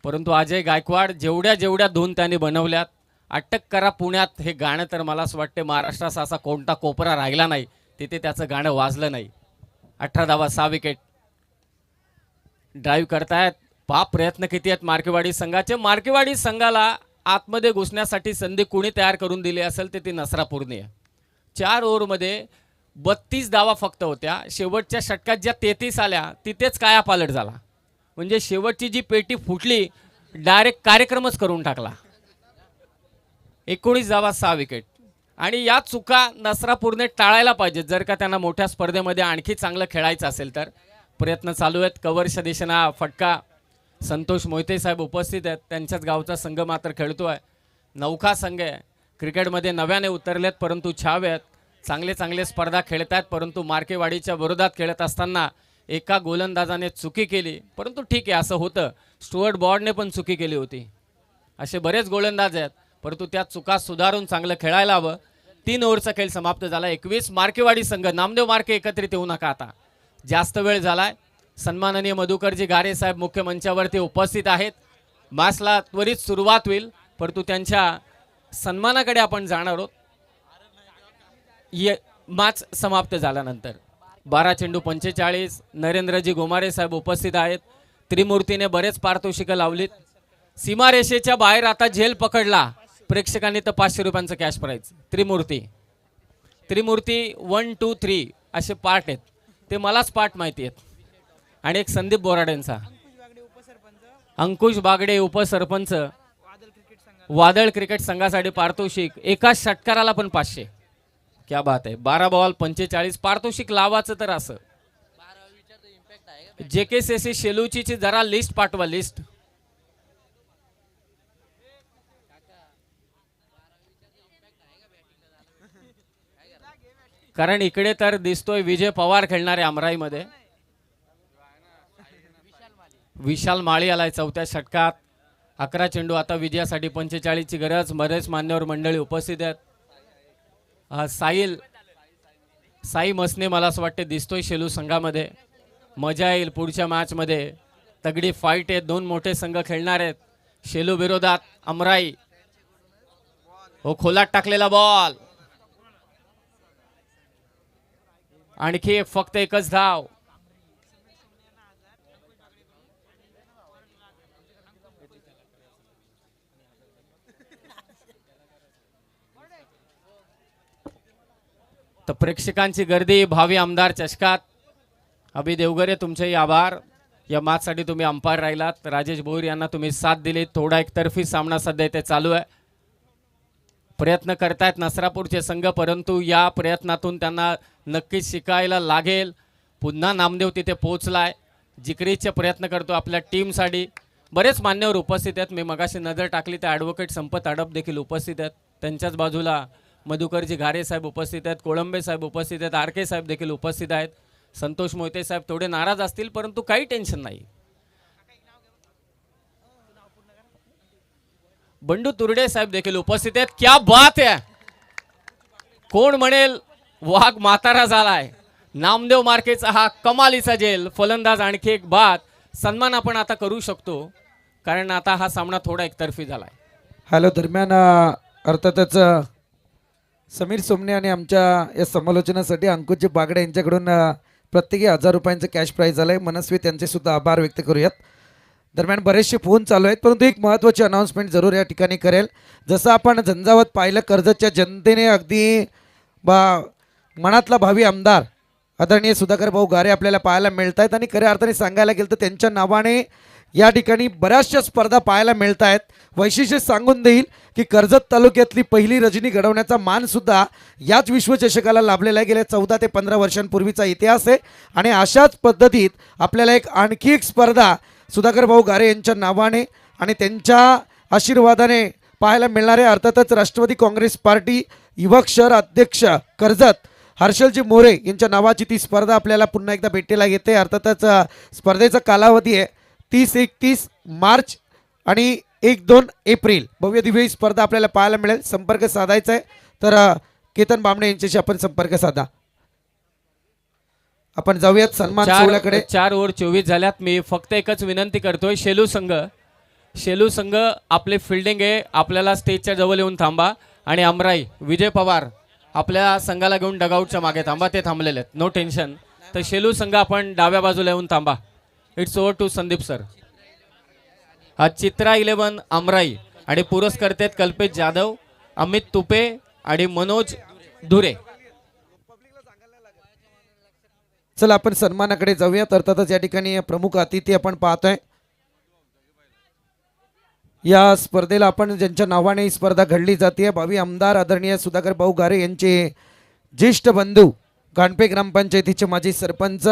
परंतु अजय गायकवाड जेवढ्या जेवढ्या धून त्यांनी बनवल्यात, अटक करा पुण्यात हे गाणं तर मला असं वाटतं महाराष्ट्राचा असा कोणता कोपरा राहिला नाही तिथे त्याचं गाणं वाजलं नाही. 18 धावा 6 विकेट. ड्राईव्ह करतायत. पाप प्रयत्न किती आहेत मार्केवाडी संघाचे. मार्केवाडी संघाला आतमध्ये घुसण्यासाठी संधी कुणी तयार करून दिली असेल ते ती नसरापूरने आहे. 4 ओव्हरमध्ये 32 धावा फक्त होत्या. शेवटच्या षटकात ज्या 33 आल्या तिथेच कायापालट झाला. म्हणजे शेवटची जी पेटी फुटली, डायरेक्ट कार्यक्रमच करून टाकला. 19 धावा 6 विकेट. आणि या चुका नसरापूरने टाळायला पाहिजेत जर का त्यांना मोठ्या स्पर्धेमध्ये आणखी चांगलं खेळायचं असेल तर. प्रयत्न चालू आहेत. कव्हरच्या दिशेनं फटका. संतोष मोहिते साहेब उपस्थित आहेत. त्यांच्याच गावचा संघ मात्र खेळतोय. नौखा संघ आहे. क्रिकेटमध्ये नव्याने उतरलेत परंतु छाव आहेत. चांगले चांगले स्पर्धा खेळत आहेत. परंतु मार्केवाडीच्या विरोधात खेळत असताना एका गोलंदाजाने चुकी केली. परंतु ठीक आहे, असं होतं. स्टुअर्ट बॉर्डने पण चुकी केली होती. असे बरेच गोलंदाज आहेत, परंतु त्या चुका सुधारून चांगलं खेळायला हवं. 3 ओव्हरचा खेळ समाप्त झाला. 21 मार्केवाडी संघ. नामदेव मार्के एकत्रित येऊ नका आता, जास्त वेळ झालाय. सन्माननीय मधुकरजी गारे साहेब मुख्य मंचावरती उपस्थित आहेत. मॅचला त्वरित सुरुवात होईल, परंतु त्यांच्या सन्मानाकडे आपण जाणार आहोत मॅच समाप्त झाल्यानंतर. 12 चेंडू 45. नरेंद्रजी गोमारे साहेब उपस्थित आहेत. त्रिमूर्तीने बरेच पारितोषिकं लावलीत. सीमारेषेच्या बाहेर आता झेल पकडला. प्रेक्षकांनी तर 500 रुपयांचं कॅश प्राईज. त्रिमूर्ती 1, 2, 3 असे पार्ट आहेत. ते मलाच पार्ट माहिती आहेत. आणि एक संदीप बोराडेंचा. अंकुश बागडे उपसरपंच. वादळ क्रिकेट संघासाठी पारितोषिक. एका षटकाराला पण 500. क्या बात आहे. 12 बॉल 45. पारितोषिक लावायचं तर असं. JKCC शेलूची जरा लिस्ट पाठवा. लिस्ट. कारण इकडे तर दिसतोय विजय पवार खेळणारे अमराईमध्ये. विशाल माळी आलाय 4थ्या षटकात. 11 चेंडू. आता विजयासाठी 45 ची गरज. बरेच मान्यवर मंडळी उपस्थित आहेत. साई मसने मला असं वाटतं दिसतोय शेलू संघामध्ये. मजा येईल पुढच्या मॅच मध्ये. तगडी फाईट आहे. 2 मोठे संघ खेळणार आहेत. शेलू विरोधात अमराई. हो, खोलात टाकलेला बॉल. आणखी फक्त एकच धाव. तर प्रेक्षकांची गर्दी भावी आमदार चषकात. अभि देवगरे तुमचेही आभार. या मॅचसाठी तुम्ही अंपायर राहिलात. राजेश भोईर यांना तुम्ही साथ दिली. थोडा एकतर्फी सामना सध्या इथे चालू आहे. प्रयत्न करतायत नसरापूरचे संघ, परंतु या प्रयत्नातून त्यांना नक्कीच शिकायला लागेल. पुन्हा नामदेव तिथे पोहोचलाय, जिकरीचे प्रयत्न करतो आपल्या टीमसाठी. बरेच मान्यवर उपस्थित आहेत. मी मगाशी नजर टाकली तर ॲडव्होकेट संपत अडप देखील उपस्थित आहेत. त्यांच्याच बाजूला मधुकरजी घारे साहेब उपस्थित आहेत, कोळंबे साहेब उपस्थित आहेत, आर के साहेब देखील उपस्थित आहेत. संतोष मोहिते साहेब थोडे नाराज असतील, परंतु काही टेन्शन नाही. बंडू तुरडे साहेब देखील उपस्थित आहेत. क्या बात आहे, कोण म्हणेल वाघ म्हातारा झालाय. नामदेव मार्केचा हा कमालीचा जेल फलंदाज. आणखी एक बाद सन्मान आपण आता करू शकतो, कारण आता हा सामना थोडा एकतर्फी झालाय. हॅलो दरम्यान अर्थातच समीर सोमने आणि आमच्या या समालोचनासाठी अंकुशजी बागडे यांच्याकडून प्रत्येकी 1000 रुपयांचं कॅश प्राईज झालंय. मनस्वी त्यांचे सुद्धा आभार व्यक्त करूयात. दरम्यान बरेचसे फोन चालू आहेत, परंतु एक महत्त्वाची अनाऊन्समेंट जरूर या ठिकाणी करेल. जसं आपण झंझावत पाहिलं, कर्जतच्या जनतेने अगदी मनातला भावी आमदार आदरणीय सुधाकर भाऊ घारे आपल्याला पाहायला मिळत आहेत. आणि खऱ्या अर्थाने सांगायला गेलं तर त्यांच्या नावाने या ठिकाणी बऱ्याचशा स्पर्धा पाहायला मिळत आहेत. वैशिष्ट्य सांगून देईल की कर्जत तालुक्यातली पहिली रजनी घडवण्याचा मानसुद्धा याच विश्वचषकाला लाभलेला आहे. गेल्या 14 ते 15 वर्षांपूर्वीचा इतिहास आहे. आणि अशाच पद्धतीत आपल्याला आणखी एक स्पर्धा सुधाकर भाऊ घारे यांच्या नावाने आणि त्यांच्या आशीर्वादाने पाहायला मिळणार आहे. अर्थातच राष्ट्रवादी काँग्रेस पार्टी युवक शहर अध्यक्ष कर्जत हर्षलजी मोरे यांच्या नावाची ती स्पर्धा आपल्याला पुन्हा एकदा भेटीला येते. अर्थातच स्पर्धेचा कालावधी आहे 30-31 मार्च आणि 1-2 एप्रिल. भव्य दिव्य ही स्पर्धा आपल्याला पाहायला मिळेल. संपर्क साधायचा आहे तर केतन बामणे यांच्याशी आपण संपर्क साधा. आपण जाऊयात सन्मान सोहळ्याकडे. 4 ओव्हर 24 झाल्यात. मी फक्त एकच विनंती करतोय, शेलू संघ आपले फिल्डिंग आहे, आपल्याला स्टेजच्या जवळ येऊन थांबा. आणि अमराई विजय पवार आपल्या संघाला घेऊन डगआउटच्या मागे थांबा. ते थांबलेले आहेत, नो टेन्शन. तर शेलू संघ आपण डाव्या बाजूला येऊन थांबा. It's over to Sandeep sir. हा चित्रा 11 अमराई आणि पुरस्कर्ते कल्पेश जाधव, अमित तुपे आणि मनोज धुरे. चला आपण सन्मानाकडे जाऊयात. अर्थातच या ठिकाणी प्रमुख अतिथी आपण पाहतोय. या स्पर्धेला आपण ज्यांच्या नावाने ही स्पर्धा घडली जाते, भावी आमदार आदरणीय सुधाकर भाऊ घारे यांचे ज्येष्ठ बंधू, गाणपे ग्रामपंचायतीचे माजी सरपंच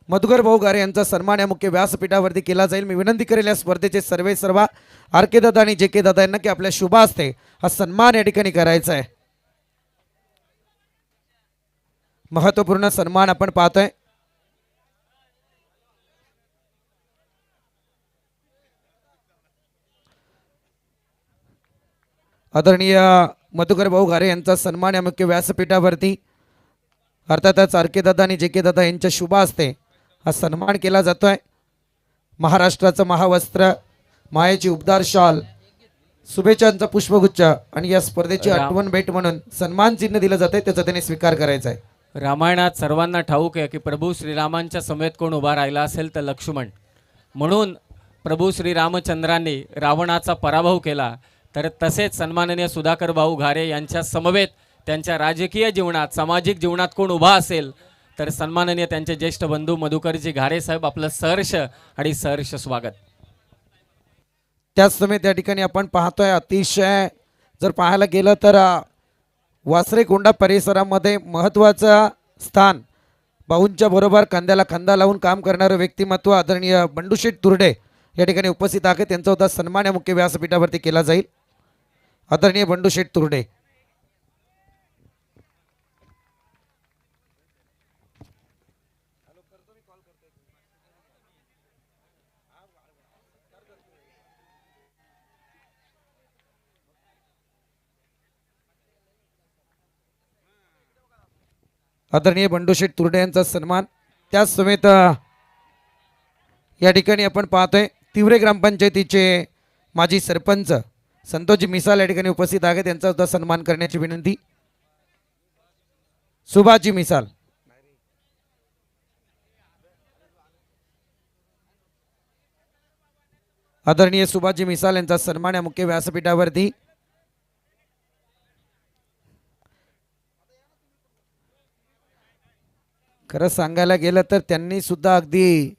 मधुकर भाऊ घारे यांचा सन्मान या मुख्य व्यासपीठावरती केला जाईल. मी विनंती करेल या स्पर्धेचे सर्व आर के दादा आणि जे के दादा यांना की आपल्या शुभ हस्ते हा सन्मान या ठिकाणी करायचा आहे. महत्वपूर्ण सन्मान आपण पाहतोय. आदरणीय मधुकर भाऊ घारे यांचा सन्मान या मुख्य व्यासपीठावरती अर्थातच आर के दादा आणि जे के दादा यांच्या शुभ हस्ते हा सन्मान केला जातोय. महाराष्ट्राचं महावस्त्र, मायेची उबदार शाल, शुभेच्छांचा पुष्पगुच्छ आणि या स्पर्धेची आठवण भेट म्हणून सन्मान चिन्ह दिलं जाते, त्याचा त्याने स्वीकार करायचा आहे. रामायणात सर्वांना ठाऊक आहे की प्रभू श्रीरामांच्या समेत कोण उभा राहिला असेल तर लक्ष्मण. म्हणून प्रभू श्रीरामचंद्रांनी रावणाचा पराभव केला. तर तसेच सन्माननीय सुधाकर भाऊ घारे यांच्या समवेत त्यांच्या राजकीय जीवनात, सामाजिक जीवनात कोण उभा असेल तर सन्माननीय त्यांचे ज्येष्ठ बंधू मधुकरजी घारे साहेब, आपलं सहर्ष आणि सहर्ष स्वागत. त्याच समय त्या ठिकाणी आपण पाहतोय अतिशय जर पाहायला गेलं तर वासरेकोंडा परिसरामध्ये महत्त्वाचं स्थान, भाऊंच्या बरोबर खांद्याला खांदा लावून काम करणारं व्यक्तिमत्व आदरणीय बंडूशेठ तुरडे या ठिकाणी उपस्थित आहे. त्यांचा सुद्धा सन्मान या मुख्य व्यासपीठावरती केला जाईल. आदरणीय बंडूशेठ तुरडे. आदरणीय बंडूशेठ तुरडे यांचा सन्मान. त्याच समेत या ठिकाणी आपण पाहतोय तिवरे ग्रामपंचायतीचे माजी सरपंच संतोषजी मिसाल या ठिकाणी उपस्थित आहे. त्यांचा सुद्धा सन्मान करण्याची विनंती. सुभाषजी मिसाल. आदरणीय सुभाषजी मिसाल यांचा सन्मान या मुख्य व्यासपीठावरती. खरं सांगायला गेलं तर त्यांनी सुद्धा अगदी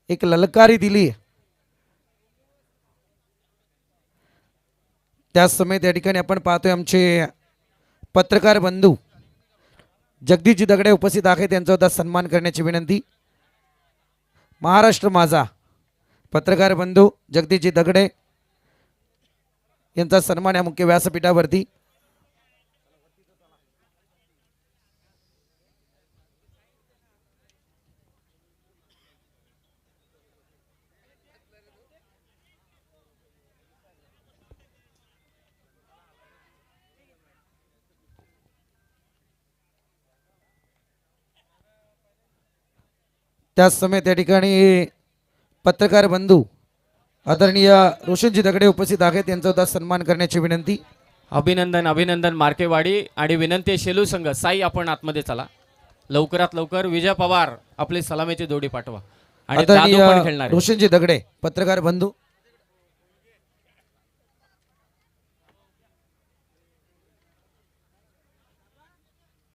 एक ललकारी दिली. त्याच समय त्या ठिकाणी आपण पाहतोय आमचे पत्रकार बंधू जगदीशजी दगडे उपस्थित आहेत, त्यांचा सुद्धा सन्मान करण्याची विनंती. महाराष्ट्र माझा पत्रकार बंधू जगदीशजी दगडे यांचा सन्मान या मुख्य व्यासपीठावरती. त्याच समय त्या ठिकाणी पत्रकार बंधू आदरणीय रोशनजी दगडे उपस्थित आहेत, त्यांचा सुद्धा सन्मान करण्याची विनंती. अभिनंदन अभिनंदन मार्केवाडी आणि विनंती आहे शेलू संघ साई आपण आतमध्ये चला लवकरात लवकर. विजय पवार आपली सलामीची जोडी पाठवा आणि दादू पण आदरणीय खेळणार आहे. रोशनजी दगडे पत्रकार बंधू